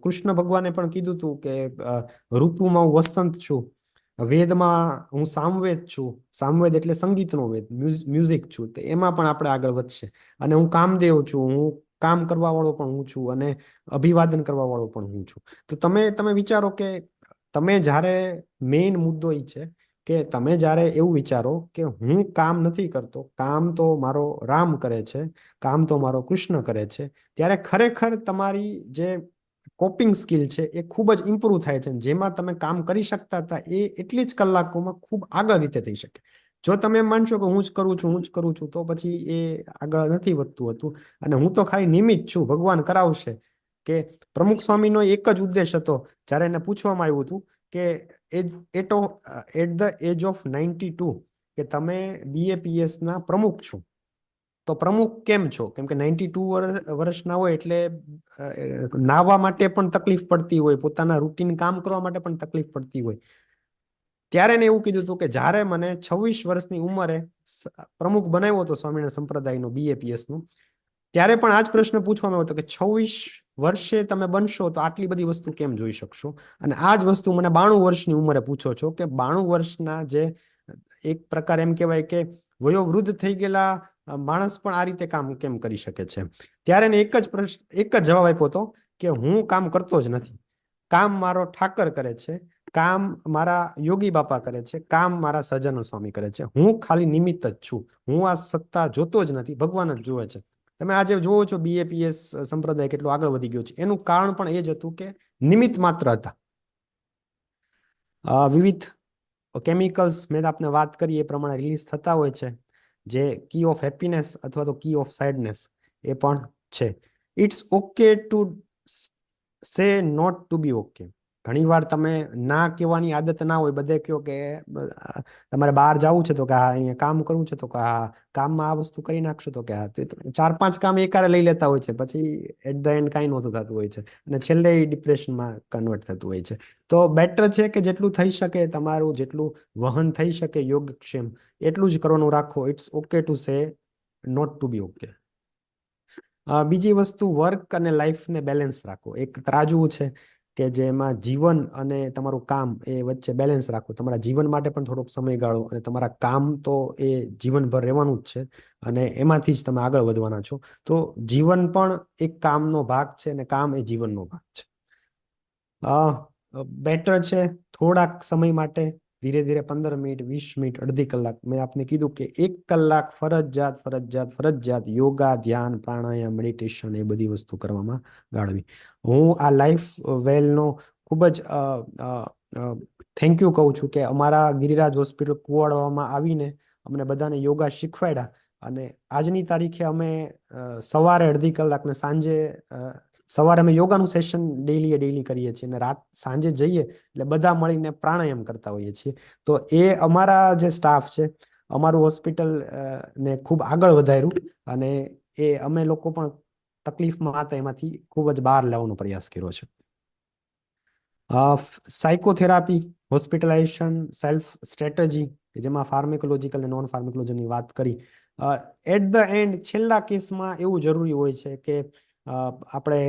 કૃષ્ણ ભગવાને પણ કીધું હતું કે ઋતુમાં હું વસંત છું, વેદમાં હું સામવેદ છું. સામવેદ એટલે સંગીતનો વેદ, મ્યુઝિક છું. તો એમાં પણ આપણે આગળ વધશે. અને હું કામદેવ છું, હું કામ કરવા વાળો પણ હું છું, અને અભિવાદન કરવા વાળો પણ હું છું. તો તમે વિચારો કે તમે જ્યારે મેઇન મુદ્દો એ છે કે તમે જ્યારે એવું વિચારો કે હું કામ નથી કરતો, કામ તો મારો રામ કરે છે, કામ તો મારો કૃષ્ણ કરે છે, ત્યારે ખરેખર તમારી જે કોપિંગ સ્કિલ છે એ ખૂબ જ ઇમ્પ્રુવ થાય છે. જેમાં તમે કામ કરી શકતા હતા એ એટલી જ કલાકોમાં ખૂબ આગળ રીતે થઈ શકે. જો તમે એમ માનશો કે હું જ કરું છું, તો પછી એ આગળ નથી વધતું હતું. અને હું તો ખાલી નિમિત્ત છું, ભગવાન કરાવશે. કે પ્રમુખ સ્વામીનો એક જ ઉદ્દેશ હતો, જ્યારે એને પૂછવામાં આવ્યું હતું કે એટ ધ એજ ઓફ 92 કે તમે BAPS ના પ્રમુખ છો, તો પ્રમુખ કેમ છો? કેમ કે 92 વર્ષના હોય એટલે નાહવા માટે પણ તકલીફ પડતી હોય, પોતાના રૂટીન કામ કરવા માટે પણ તકલીફ પડતી હોય. ત્યારે એને એવું કીધું હતું કે જ્યારે મને 26 વર્ષની ઉંમરે પ્રમુખ બનાવ્યો હતો સ્વામિનારાયણ સંપ્રદાયનો BAPS નું, ત્યારે પણ આ જ પ્રશ્ન પૂછવામાં આવ્યો હતો કે 26 વર્ષે તમે બનશો તો આટલી બધી વસ્તુ કેમ જોઈ શકશો? અને આ જ વસ્તુ મને 92 વર્ષની ઉંમરે પૂછો છો કે 92 વર્ષના જે એક પ્રકાર એમ કહેવાય કે વયોવૃદ્ધ થઈ ગયેલા માણસ પણ આ રીતે કામ કેમ કરી શકે છે? ત્યારે એને એક જ જવાબ આપ્યો હતો કે હું કામ કરતો જ નથી, કામ મારો ઠાકર કરે છે, કામ મારા યોગી બાપા કરે છે, કામ મારા સહજાનંદ સ્વામી કરે છે, હું ખાલી નિમિત્ત જ છું, હું આ સત્તા જોતો જ નથી, ભગવાન જ જુએ છે. તમે આજે જોવો છો BAPS સંપ્રદાય કેટલો આગળ વધી ગયો છે, એનું કારણ પણ એ જ હતું કે નિમિત્ત માત્ર હતા. વિવિધ કેમિકલ્સ મેં આપને વાત કરી એ પ્રમાણે રિલીઝ થતા હોય છે, જે કી ઓફ હેપીનેસ અથવા તો કી ઓફ સેડનેસ એ પણ છે. It's okay to say not to be okay. ઘણી વાર તમે ના કહેવાની આદત ના હોય, બધે કહો કે તમારે બહાર જવું છે તો કે હા, અહીંયા કામ કરવું છે તો કે હા, કામમાં આ વસ્તુ કરી નાખશો તો કે હા. 4-5 કામ એકારે લઈ લેતા હોય છે, પછી એટ ધ એન્ડ કાંઈ નહોતું થતું હોય છે અને છેલ્લે ડિપ્રેશનમાં કન્વર્ટ થતું હોય છે. તો બેટર છે કે જેટલું થઈ શકે, તમારું જેટલું વહન થઈ શકે યોગક્ષેમ, એટલું જ કરવાનું રાખો. It's okay to say not to be okay. બીજી વસ્તુ, વર્ક અને લાઈફને બેલેન્સ રાખો. એક તરાજુ છે કે જેમાં જીવન અને તમારું કામ એ વચ્ચે બેલેન્સ રાખો. તમારા જીવન માટે પણ થોડોક સમય ગાળો અને તમારા કામ તો એ જીવનભર રહેવાનું જ છે અને એમાંથી જ તમે આગળ વધવાના છો. તો જીવન પણ એક કામનો ભાગ છે અને કામ એ જીવનનો ભાગ છે. બેટર છે થોડાક સમય માટે, ધીરે ધીરે 15 મિનિટ, 20 મિનિટ, અડધી કલાક, મેં આપને કીધું કે 1 કલાક ફરજિયાત યોગા, ધ્યાન, પ્રાણાયામ, મેડિટેશન એ બધી વસ્તુ કરવામાં ગાળવી. હું આ લાઈફ વેલનો ખૂબ જ થેન્ક યુ કહું છું કે અમારા ગિરિરાજ હોસ્પિટલ કુવાડવામાં આવીને અમને બધાને યોગા શીખવાડ્યા અને આજની તારીખે અમે સવારે અડધી કલાક ને સવારે અમે યોગાનું સેશન ડેલી કરીએ છીએ અને સાંજે જઈએ એટલે બધા મળીને પ્રાણાયામ કરતા હોઈએ છીએ. તો એ અમારા જે સ્ટાફ છે, અમારું હોસ્પિટલ ને ખૂબ આગળ વધાર્યું અને એ અમે લોકો પણ તકલીફમાં હતા એમાંથી ખૂબ જ બહાર લાવવાનો પ્રયાસ કર્યો છે. સાયકોથેરાપી, હોસ્પિટલાઇઝેશન, સેલ્ફ સ્ટ્રેટેજી કે જેમાં ફાર્મેકોલોજીકલ અને નોન ફાર્મેકોલોજીની વાત કરી. એટ ધ એન્ડ છેલ્લા કેસમાં એવું જરૂરી હોય છે કે આપણે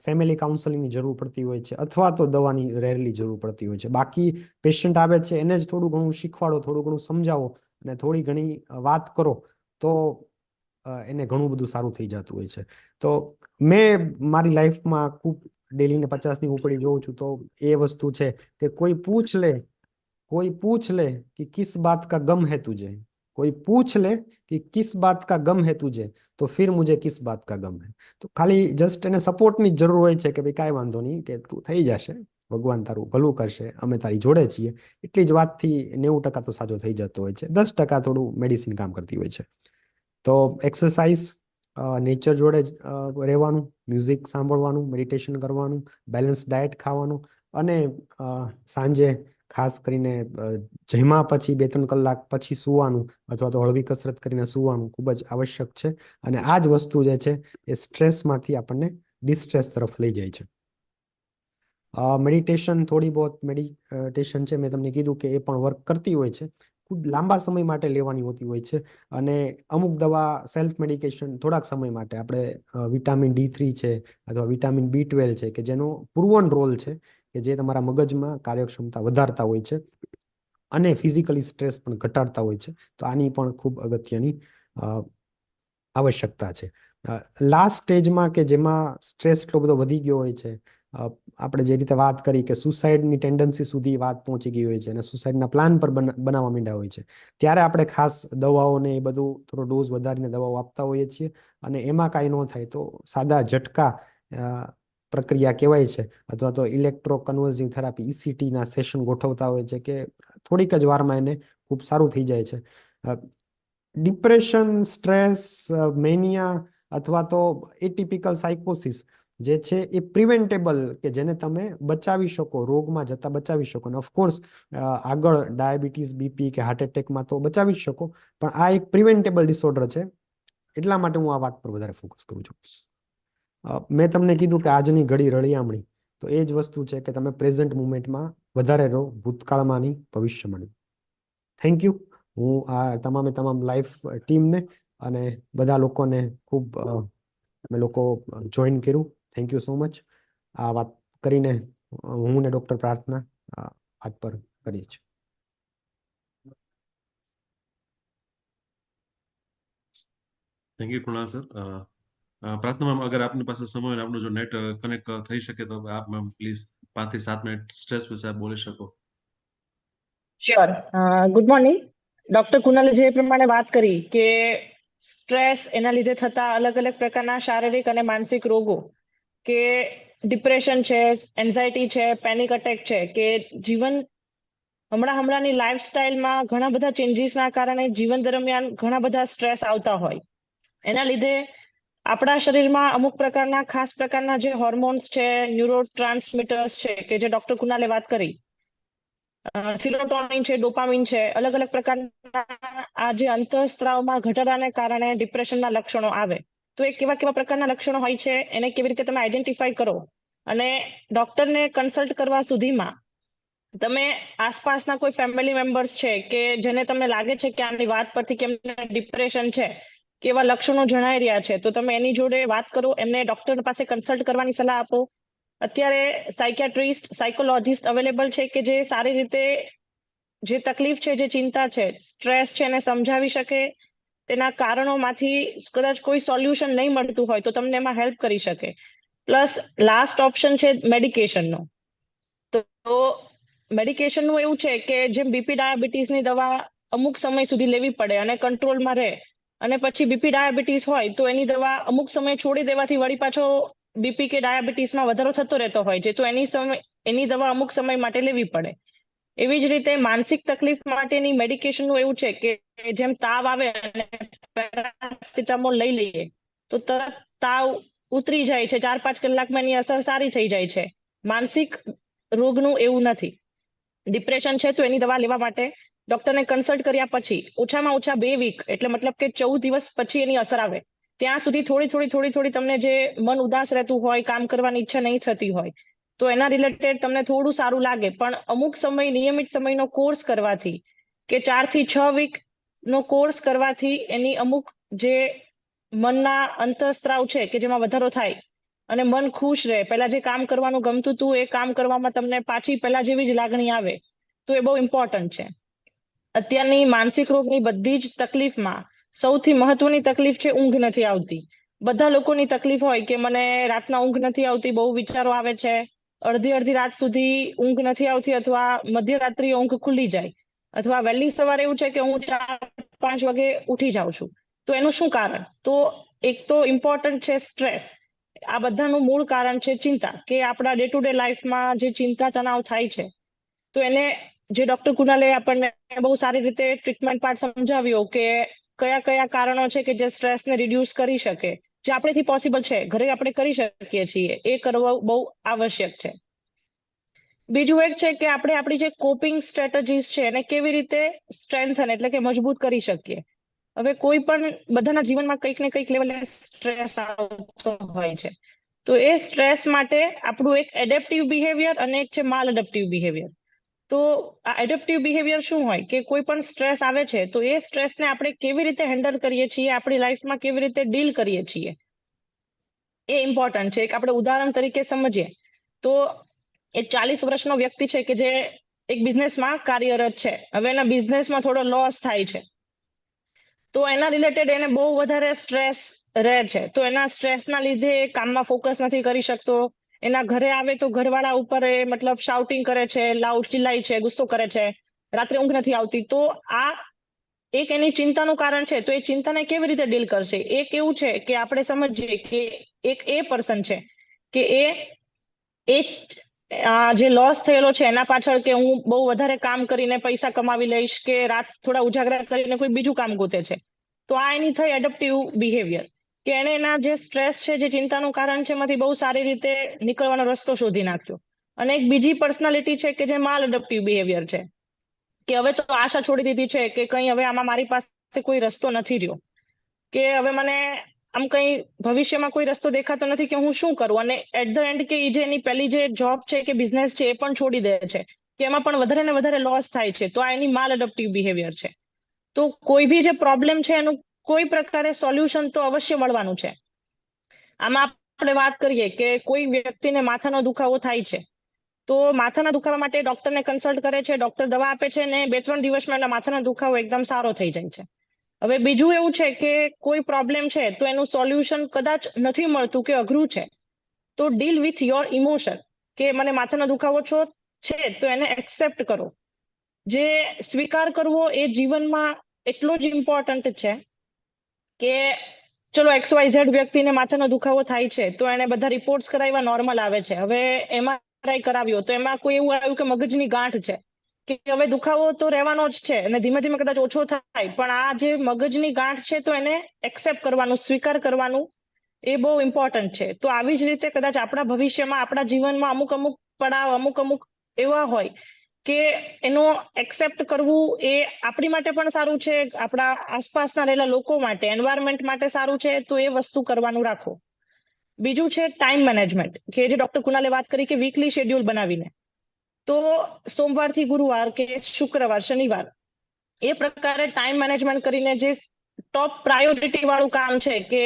ફેમિલી કાઉન્સેલિંગની જરૂર પડતી હોય છે અથવા તો દવાની રેરલી જરૂર પડતી હોય છે. બાકી પેશન્ટ આવે છે એને જ થોડું ઘણું શીખવાડો, થોડું ઘણું સમજાવો અને થોડી ઘણી વાત કરો તો એને ઘણું બધું સારું થઈ જતું હોય છે. તો મેં મારી લાઈફમાં ખૂબ ડેલીને 50ની ઉપડી જોઉં છું તો એ વસ્તુ છે કે કોઈ પૂછ લે કે કિસ બાત કા ગમ है तुझे, कोई पूछ ले कि किस बात का गम है तुझे तो फिर मुझे किस बात का गम है. તો ખાલી જસ્ટ એને સપોર્ટની જરૂર હોય છે કે ભાઈ કાંઈ વાંધો નહીં, કે તું થઈ જશે, ભગવાન તારું ભલું કરશે, અમે તારી જોડે છીએ. એટલી જ વાતથી 90% તો સાજો થઈ જતો હોય છે, 10% થોડું મેડિસિન કામ કરતી હોય છે. તો એક્સરસાઇઝ, નેચર જોડે રહેવાનું, મ્યુઝિક સાંભળવાનું, મેડિટેશન કરવાનું, બેલેન્સ ડાયટ ખાવાનું અને સાંજે ખાસ કરીને જમ્યા પછી 2-3 કલાક પછી સુવાનું અથવા તો હળવી કસરત કરીને સુવાનું ખૂબ જ આવશ્યક છે. અને આ જ વસ્તુ જે છે એ સ્ટ્રેસમાંથી આપણને ડિસ્ટ્રેસ તરફ લઈ જાય છે. મેડિટેશન, થોડી બહુ મેડિટેશન છે, મેં તમને કીધું કે એ પણ વર્ક કરતી હોય છે. ખૂબ લાંબા સમય માટે લેવાની હોતી હોય છે અને અમુક દવા સેલ્ફ મેડિકેશન થોડાક સમય માટે. આપણે વિટામિન D3 છે અથવા વિટામિન B12 છે કે જેનો પ્રુવન રોલ છે કે જે તમારા મગજમાં કાર્યક્ષમતા વધારતા હોય છે અને ફિઝિકલી સ્ટ્રેસ પણ ઘટાડતા હોય છે. તો આની પણ ખૂબ અગત્યની આવશ્યકતા છે. લાસ્ટ સ્ટેજમાં કે જેમાં સ્ટ્રેસ એટલો બધો વધી ગયો હોય છે, આપણે જે રીતે વાત કરી કે સુસાઇડની ટેન્ડન્સી સુધી વાત પહોંચી ગઈ હોય છે અને સુસાઇડના પ્લાન પર બનાવવા માંડ્યા હોય છે, ત્યારે આપણે ખાસ દવાઓને એ બધું થોડો ડોઝ વધારીને દવાઓ આપતા હોઈએ છીએ. અને એમાં કાંઈ ન થાય તો સાદા ઝટકા પ્રક્રિયા કહેવાય છે અથવા તો ઇલેક્ટ્રો કન્વર્ઝિંગ થેરાપી ECT ના સેશન ગોઠવતા હોય છે કે થોડીક જ વારમાં એને ખૂબ સારું થઈ જાય છે. ડિપ્રેશન, સ્ટ્રેસ, મેનિયા અથવા તો એટિપિકલ સાયકોસિસ જે છે એ પ્રિવેન્ટેબલ, કે જેને તમે બચાવી શકો, રોગમાં જતા બચાવી શકો. અને ઓફકોર્સ આગળ ડાયાબિટીસ, BP કે હાર્ટ એટેકમાં તો બચાવી જ શકો, પણ આ એક પ્રિવેન્ટેબલ ડિસઓર્ડર છે. એટલા માટે હું આ વાત પર વધારે ફોકસ કરું છું. મેં તમને કીધું કે આજની ઘડી રળિયામણી, તો એ જ વસ્તુ છે કે તમે પ્રેઝન્ટ મુમેન્ટમાં વધારે રહો ભૂતકાળમાં નહીં ભવિષ્યમાં નહીં. Thank you. હું આ તમામ લાઈફ ટીમને અને બધા લોકોને ખૂબ અમે લોકો જોઈન કર્યું. Thank you so much. આ વાત કરીને હું ને ડૉક્ટર પ્રાર્થના આજ પર કરીએ છીએ. Thank you Krunal sir. પ્રાર્થના મેમ, અગર આપની પાસે સમય હોય, આપનું જો નેટ કનેક્ટ થઈ શકે તો આપ મેમ પ્લીઝ 5 થી 7 મિનિટ સ્ટ્રેસ વિશે આપ બોલી શકો. શ્યોર. Good morning. ડોક્ટર કુનાલે જે પ્રમાણે વાત કરી કે સ્ટ્રેસ એના લીધે થતા અલગ અલગ પ્રકારના શારીરિક અને માનસિક રોગો, કે ડિપ્રેશન છે, એન્ઝાયટી છે, પેનિક અટેક છે, કે હમણાંની લાઈફસ્ટાઈલમાં ઘણા બધા ચેન્જીસના કારણે જીવન દરમિયાન ઘણા બધા સ્ટ્રેસ આવતા હોય. એના લીધે આપણા શરીરમાં અમુક પ્રકારના ખાસ પ્રકારના જે હોર્મોન્સ છે, ન્યુરોટ્રાન્સમીટર્સ છે, કે જે ડોક્ટર કુનાલે વાત કરી, સિરોટોનિન છે, ડોપામિન છે, અલગ અલગ પ્રકારના આ જે અંતઃસ્ત્રાવમાં ઘટાડાને કારણે ડિપ્રેશનના લક્ષણો આવે. તો એ કેવા કેવા પ્રકારના લક્ષણો હોય છે, એને કેવી રીતે તમે આઈડેન્ટિફાઈ કરો અને ડોક્ટરને કન્સલ્ટ કરવા સુધીમાં તમે આસપાસના કોઈ ફેમિલી મેમ્બર્સ છે કે જેને તમને લાગે છે કે આની વાત પરથી કે એમને ડિપ્રેશન છે, કેવા લક્ષણો જણાઈ રહ્યા છે, તો તમે એની જોડે વાત કરો, એમને ડોક્ટર પાસે કન્સલ્ટ કરવાની સલાહ આપો. અત્યારે સાયકિયાટ્રિસ્ટ, સાયકોલોજીસ્ટ અવેલેબલ છે કે જે સારી રીતે જે તકલીફ છે, જે ચિંતા છે, સ્ટ્રેસ છે, એને સમજાવી શકે, તેના કારણોમાંથી કદાચ કોઈ સોલ્યુશન નહીં મળતું હોય તો તમને એમાં હેલ્પ કરી શકે. પ્લસ લાસ્ટ ઓપ્શન છે મેડિકેશનનો. તો મેડિકેશનનું એવું છે કે જેમ બીપી ડાયાબિટીસની દવા અમુક સમય સુધી લેવી પડે અને કંટ્રોલમાં રહે, અને પછી બીપી ડાયાબિટીસ હોય તો એની દવા અમુક સમય છોડી દેવાથી વળી પાછો બીપી કે ડાયાબિટીસમાં વધારો થતો રહેતો હોય છે, તો એની દવા અમુક સમય માટે લેવી પડે. એવી જ રીતે માનસિક તકલીફ માટેની મેડિકેશનનું એવું છે કે જેમ તાવ આવે અને પેરાસિટામોલ લઈ લઈએ તો તરત તાવ ઉતરી જાય છે, 4-5 કલાકમાં એની અસર સારી થઈ જાય છે. માનસિક રોગનું એવું નથી. ડિપ્રેશન છે તો એની દવા લેવા માટે ડોક્ટરને કન્સલ્ટ કર્યા પછી ઓછામાં ઓછા 2 વીક, એટલે મતલબ કે 14 દિવસ પછી એની અસર આવે ત્યાં સુધી થોડી તમને જે મન ઉદાસ રહેતું હોય, કામ કરવાની ઈચ્છા નહીં થતી હોય, તો એના રિલેટેડ તમને થોડું સારું લાગે. પણ અમુક સમય, નિયમિત સમયનો કોર્સ કરવાથી કે 4 થી 6 વીક નો કોર્સ કરવાથી એની અમુક જે મનના અંતઃસ્ત્રાવ છે કે જેમાં વધારો થાય અને મન ખુશ રહે, પહેલા જે કામ કરવાનું ગમતું હતું એ કામ કરવામાં તમને પાછી પહેલા જેવી જ લાગણી આવે, તો એ બહુ ઇમ્પોર્ટન્ટ છે. અત્યારની માનસિક રોગની બધી જ તકલીફમાં સૌથી મહત્વની તકલીફ છે ઊંઘ નથી આવતી. બધા લોકોની તકલીફ હોય કે મને રાતના ઊંઘ નથી આવતી, બહુ વિચારો આવે છે, અડધી રાત સુધી ઊંઘ નથી આવતી, અથવા મધ્યરાત્રિએ ઊંઘ ખુલી જાય, અથવા વહેલી સવારે એવું છે કે હું 4-5 વાગે ઉઠી જાઉં છું. તો એનું શું કારણ? તો એક તો ઇમ્પોર્ટન્ટ છે સ્ટ્રેસ. આ બધાનું મૂળ કારણ છે ચિંતા, કે આપણા ડે ટુ ડે લાઈફમાં જે ચિંતા તણાવ થાય છે, તો એને જે ડોક્ટર કુનાલે આપણને બહુ સારી રીતે ટ્રીટમેન્ટ પાર્ટ સમજાવ્યો કે કયા કયા કારણો છે કે જે સ્ટ્રેસને રિડ્યુસ કરી શકે, જે આપણેથી પોસિબલ છે, ઘરે આપણે કરી શકીએ છીએ, એ કરવું બહુ આવશ્યક છે. બીજું એક છે કે આપણે આપણી જે કોપિંગ સ્ટ્રેટેજીસ છે એને કેવી રીતે સ્ટ્રેન્થન, એટલે કે મજબૂત કરી શકીએ. હવે કોઈ પણ બધાના જીવનમાં કંઈક ને કંઈક લેવલે સ્ટ્રેસ આવતો હોય છે, તો એ સ્ટ્રેસ માટે આપણું એક એડેપ્ટિવ બિહેવિયર અને એક છે માલ એડેપ્ટિવ બિહેવિયર. તો આ એડેપ્ટિવ બિહેવિયર શું હોય કે કોઈ પણ સ્ટ્રેસ આવે છે તો એ સ્ટ્રેસને આપણે કેવી રીતે હેન્ડલ કરીએ છીએ, આપણી લાઈફમાં કેવી રીતે ડીલ કરીએ છીએ, એ ઇમ્પોર્ટન્ટ છે. એક આપણે ઉદાહરણ તરીકે સમજીએ તો એક 40 વર્ષનો વ્યક્તિ છે કે જે એક બિઝનેસમાં કાર્યરત છે. હવે એના બિઝનેસમાં થોડો લોસ થાય છે, તો એના રિલેટેડ એને બહુ વધારે સ્ટ્રેસ રહે છે. તો એના સ્ટ્રેસના લીધે કામમાં ફોકસ નથી કરી શકતો. એના ઘરે આવે તો ઘરવાળા ઉપર એ મતલબ શાઉટિંગ કરે છે, લાઉડ ચિલ્લાય છે, ગુસ્સો કરે છે, રાત્રે ઊંઘ નથી આવતી. તો આ એક એની ચિંતાનું કારણ છે. તો એ ચિંતાને કેવી રીતે ડીલ કરશે? એક એવું છે કે આપણે સમજીએ કે એક એ પર્સન છે કે એ જે લોસ થયેલો છે એના પાછળ કે હું બહુ વધારે કામ કરીને પૈસા કમાવી લઈશ, કે રાત થોડા ઉજાગરા કરીને કોઈ બીજું કામ ગોતે છે. તો આ એની થઈ એડપ્ટિવ બિહેવિયર, કે એને એના જે સ્ટ્રેસ છે, જે ચિંતાનું કારણ છે, એમાંથી બહુ સારી રીતે નીકળવાનો રસ્તો શોધી નાખ્યો. અને એક બીજી પર્સનાલિટી છે કે જે માલ એડપ્ટિવ બિહેવિયર છે, કે હવે તો આશા છોડી દીધી છે કે કંઈ હવે આમાં મારી પાસે કોઈ રસ્તો નથી રહ્યો, કે હવે મને આમ કંઈ ભવિષ્યમાં કોઈ રસ્તો દેખાતો નથી કે હું શું કરું. અને એટ ધ એન્ડ કે જે એની પહેલી જે જોબ છે કે બિઝનેસ છે એ પણ છોડી દે છે, કે એમાં પણ વધારે ને વધારે લોસ થાય છે, તો આ એની માલ એડપ્ટિવ બિહેવિયર છે. તો કોઈ બી જે પ્રોબ્લેમ છે એનું કોઈ પ્રકારે સોલ્યુશન તો અવશ્ય મળવાનું છે. આમાં આપણે વાત કરીએ કે કોઈ વ્યક્તિને માથાનો દુખાવો થાય છે, તો માથાના દુખાવા માટે ડોક્ટરને કન્સલ્ટ કરે છે, ડોક્ટર દવા આપે છે, ને 2-3 દિવસમાં એના માથાનો દુખાવો એકદમ સારો થઈ જાય છે. હવે બીજું એવું છે કે કોઈ પ્રોબ્લેમ છે તો એનું સોલ્યુશન કદાચ નથી મળતું કે અઘરું છે, તો ડીલ વિથ યોર ઇમોશન, કે મને માથાનો દુખાવો છે તો એને એક્સેપ્ટ કરો. જે સ્વીકાર કરવો એ જીવનમાં એટલો જ ઇમ્પોર્ટન્ટ છે કે ચલો XYZ વ્યક્તિને માથાનો દુખાવો થાય છે તો એને બધા રિપોર્ટ્સ કરાવ્યા, નોર્મલ આવે છે. હવે MRI કરાવ્યો તો એમાં કોઈ એવું આવ્યું કે મગજની ગાંઠ છે, કે હવે દુખાવો તો રહેવાનો જ છે અને ધીમે ધીમે કદાચ ઓછો થાય, પણ આ જે મગજની ગાંઠ છે તો એને એક્સેપ્ટ કરવાનું, સ્વીકાર કરવાનું એ બહુ ઇમ્પોર્ટન્ટ છે. તો આવી જ રીતે કદાચ આપણા ભવિષ્યમાં, આપણા જીવનમાં અમુક અમુક પડાવ, અમુક અમુક એવા હોય કે એનો એક્સેપ્ટ કરવું એ આપણી માટે પણ સારું છે, આપણા આસપાસના રહેલા લોકો માટે, એન્વાયરમેન્ટ માટે સારું છે, તો એ વસ્તુ કરવાનું રાખો. બીજું છે ટાઈમ મેનેજમેન્ટ, કે જે ડોક્ટર કુનાલે વાત કરી કે વીકલી શેડ્યુલ બનાવીને, તો સોમવારથી ગુરુવાર કે શુક્રવાર, શનિવાર એ પ્રકારે ટાઈમ મેનેજમેન્ટ કરીને જે ટોપ પ્રાયોરિટી વાળું કામ છે, કે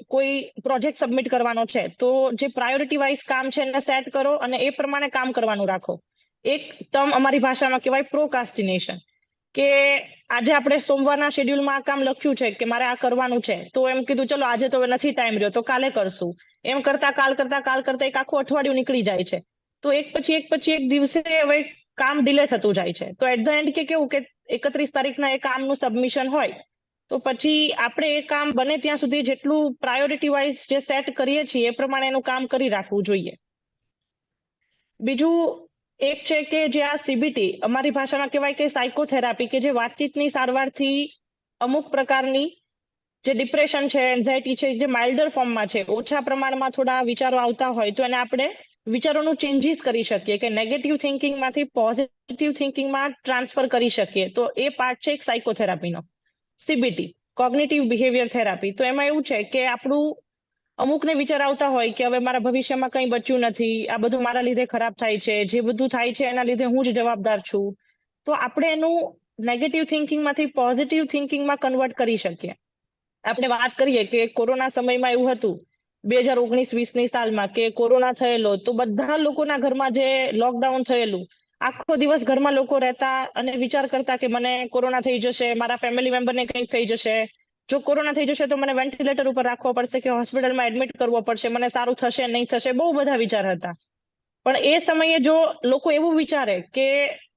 કોઈ પ્રોજેક્ટ સબમિટ કરવાનો છે તો જે પ્રાયોરિટી વાઇઝ કામ છે એને સેટ કરો અને એ પ્રમાણે કામ કરવાનું રાખો. એક ટર્મ અમારી ભાષામાં કહેવાય પ્રોકાસ્ટિનેશન, કે આજે આપણે સોમવારના શેડ્યુલમાં આ કામ લખ્યું છે કે મારે આ કરવાનું છે, તો એમ કીધું ચલો આજે તો નથી ટાઈમ રહ્યો તો કાલે કરશું, એમ કરતા કાલ એક આખું અઠવાડિયું નીકળી જાય છે. તો એક પછી એક દિવસે હવે કામ ડિલે થતું જાય છે. તો એટ ધ એન્ડ કે કેવું કે 31 તારીખના એ કામનું સબમિશન હોય તો પછી આપણે એ કામ બને ત્યાં સુધી જેટલું પ્રાયોરિટી વાઇઝ જે સેટ કરીએ છીએ એ પ્રમાણે એનું કામ કરી રાખવું જોઈએ. બીજું એક છે કે જે આ CBT અમારી ભાષામાં કહેવાય કે સાયકોથેરાપી, કે જે વાતચીતની સારવારથી અમુક પ્રકારની જે ડિપ્રેશન છે, એન્ઝાયટી છે, જે માઇલ્ડર ફોર્મમાં છે, ઓછા પ્રમાણમાં થોડા વિચારો આવતા હોય તો એને આપણે વિચારોનું ચેન્જીસ કરી શકીએ, કે નેગેટિવ થિંકિંગમાંથી પોઝિટિવ થિંકિંગમાં ટ્રાન્સફર કરી શકીએ. તો એ પાર્ટ છે એક સાયકોથેરાપીનો, CBT, કોગ્નિટિવ બિહેવિયર થેરાપી. તો એમાં એવું છે કે આપણું અમુકને વિચાર આવતા હોય કે હવે મારા ભવિષ્યમાં કંઈ બચ્યું નથી, આ બધું મારા લીધે ખરાબ થાય છે, જે બધું થાય છે એના લીધે હું જ જવાબદાર છું. તો આપણે એનું નેગેટિવ થિંકિંગમાંથી પોઝિટિવ થિંકિંગમાં કન્વર્ટ કરી શકીએ. આપણે વાત કરીએ કે કોરોના સમયમાં એવું હતું 2019-20ની સાલમાં કે કોરોના થયેલો, તો બધા લોકોના ઘરમાં જે લોકડાઉન થયેલું, આખો દિવસ ઘરમાં લોકો રહેતા અને વિચાર કરતા કે મને કોરોના થઈ જશે, મારા ફેમિલી મેમ્બરને કંઈક થઈ જશે, જો કોરોના થઈ જશે તો મને વેન્ટિલેટર ઉપર રાખવો પડશે કે હોસ્પિટલમાં એડમિટ કરવો પડશે, મને સારું થશે નહીં થશે, બહુ બધા વિચાર હતા. પણ એ સમયે જો લોકો એવું વિચારે કે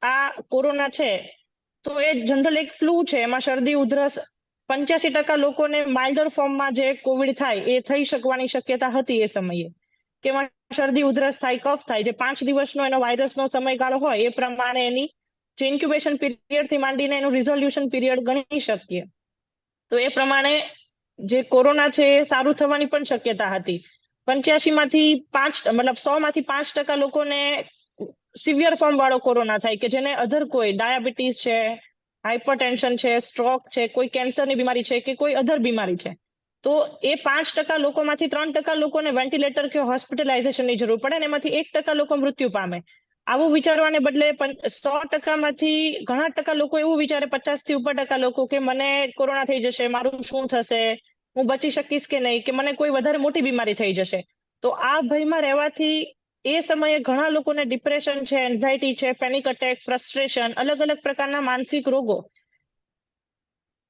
આ કોરોના છે તો એ જનરલ એક ફ્લૂ છે, એમાં શરદી ઉધરસ, 85% લોકોને માઇલ્ડર ફોર્મમાં જે કોવિડ થાય એ થઈ શકવાની શક્યતા હતી એ સમયે, કે એમાં શરદી ઉધરસ થાય, કફ થાય, જે 5 દિવસનો એનો વાયરસનો સમયગાળો હોય એ પ્રમાણે એની જે ઇન્ક્યુબેશન પીરિયડથી માંડીને એનું રિઝોલ્યુશન પીરિયડ ગણી શકીએ. તો એ પ્રમાણે જે કોરોના છે એ સારું થવાની પણ શક્યતા હતી. 100માંથી 5% લોકોને સિવિયર ફોર્મ વાળો કોરોના થાય, કે જેને અધર કોઈ ડાયાબિટીસ છે, હાઇપરટેન્શન છે, સ્ટ્રોક છે, કોઈ કેન્સરની બીમારી છે કે કોઈ અધર બીમારી છે. તો એ 5% લોકોમાંથી 3% લોકોને વેન્ટિલેટર કે હોસ્પિટલાઇઝેશનની જરૂર પડે, ને એમાંથી 1% લોકો મૃત્યુ પામે. આવું વિચારવાને બદલે 100%માંથી ઘણા ટકા લોકો એવું વિચારે, 50થી ઉપર ટકા લોકો, કે મને કોરોના થઈ જશે, મારું શું થશે, હું બચી શકીશ કે નહીં, કે મને કોઈ વધારે મોટી બીમારી થઈ જશે. તો આ ભયમાં રહેવાથી એ સમયે ઘણા લોકોને ડિપ્રેશન છે, એન્ઝાયટી છે, પેનિક અટેક, ફ્રસ્ટ્રેશન, અલગ અલગ પ્રકારના માનસિક રોગો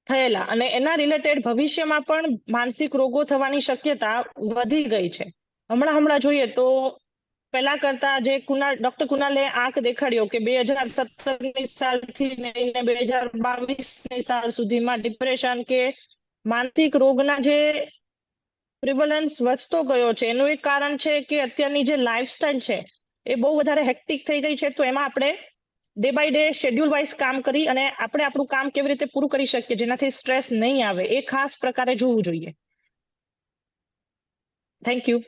થયેલા, અને એના રિલેટેડ ભવિષ્યમાં પણ માનસિક રોગો થવાની શક્યતા વધી ગઈ છે. હમણાં જોઈએ તો પહેલા કરતા જે ડોક્ટર કુનાલે આંક દેખાડ્યો કે 2017ની સાલથી લઈને 2022ની સાલ સુધીમાં ડિપ્રેશન કે માનસિક રોગના જે પ્રિવલન્સ વધતો ગયો છે, એનું એક કારણ છે કે અત્યારની જે લાઈફસ્ટાઈલ છે એ બહુ વધારે હેક્ટિક થઈ ગઈ છે. તો એમાં આપણે day by day schedule wise કામ કરી અને આપણે આપણું કામ કેવી રીતે પૂરું કરી શકીએ જેનાથી સ્ટ્રેસ નહીં આવે, એ ખાસ પ્રકારે જોવું જોઈએ. Thank you.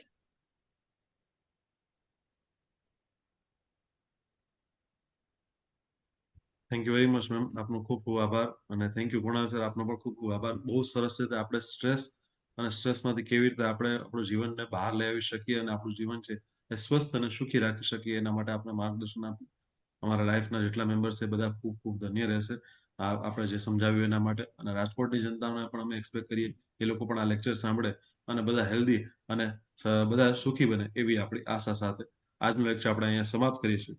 Thank you very much ma'am, આપનો ખૂબ ખૂબ આભાર. અને થેન્ક યુ કુણાલ સર, આપનો પણ ખૂબ ખૂબ આભાર. બહુ સરસ રીતે આપણે સ્ટ્રેસ અને સ્ટ્રેસમાંથી કેવી રીતે આપણે આપણું જીવનને બહાર લઈ આવી શકીએ અને આપણું જીવન છે એ સ્વસ્થ અને સુખી રાખી શકીએ, એના માટે આપણે માર્ગદર્શન આપ્યું. અમારા લાઈફના જેટલા મેમ્બર્સ છે બધા ખૂબ ખૂબ ધન્ય રહેશે આપણે જે સમજાવ્યું એના માટે. અને રાજકોટની જનતાને પણ અમે એક્સપેક્ટ કરીએ એ લોકો પણ આ લેક્ચર સાંભળે અને બધા હેલ્ધી અને બધા સુખી બને એવી આપણી આશા સાથે આજનું લેક્ચર આપણે અહીંયા સમાપ્ત કરીશું.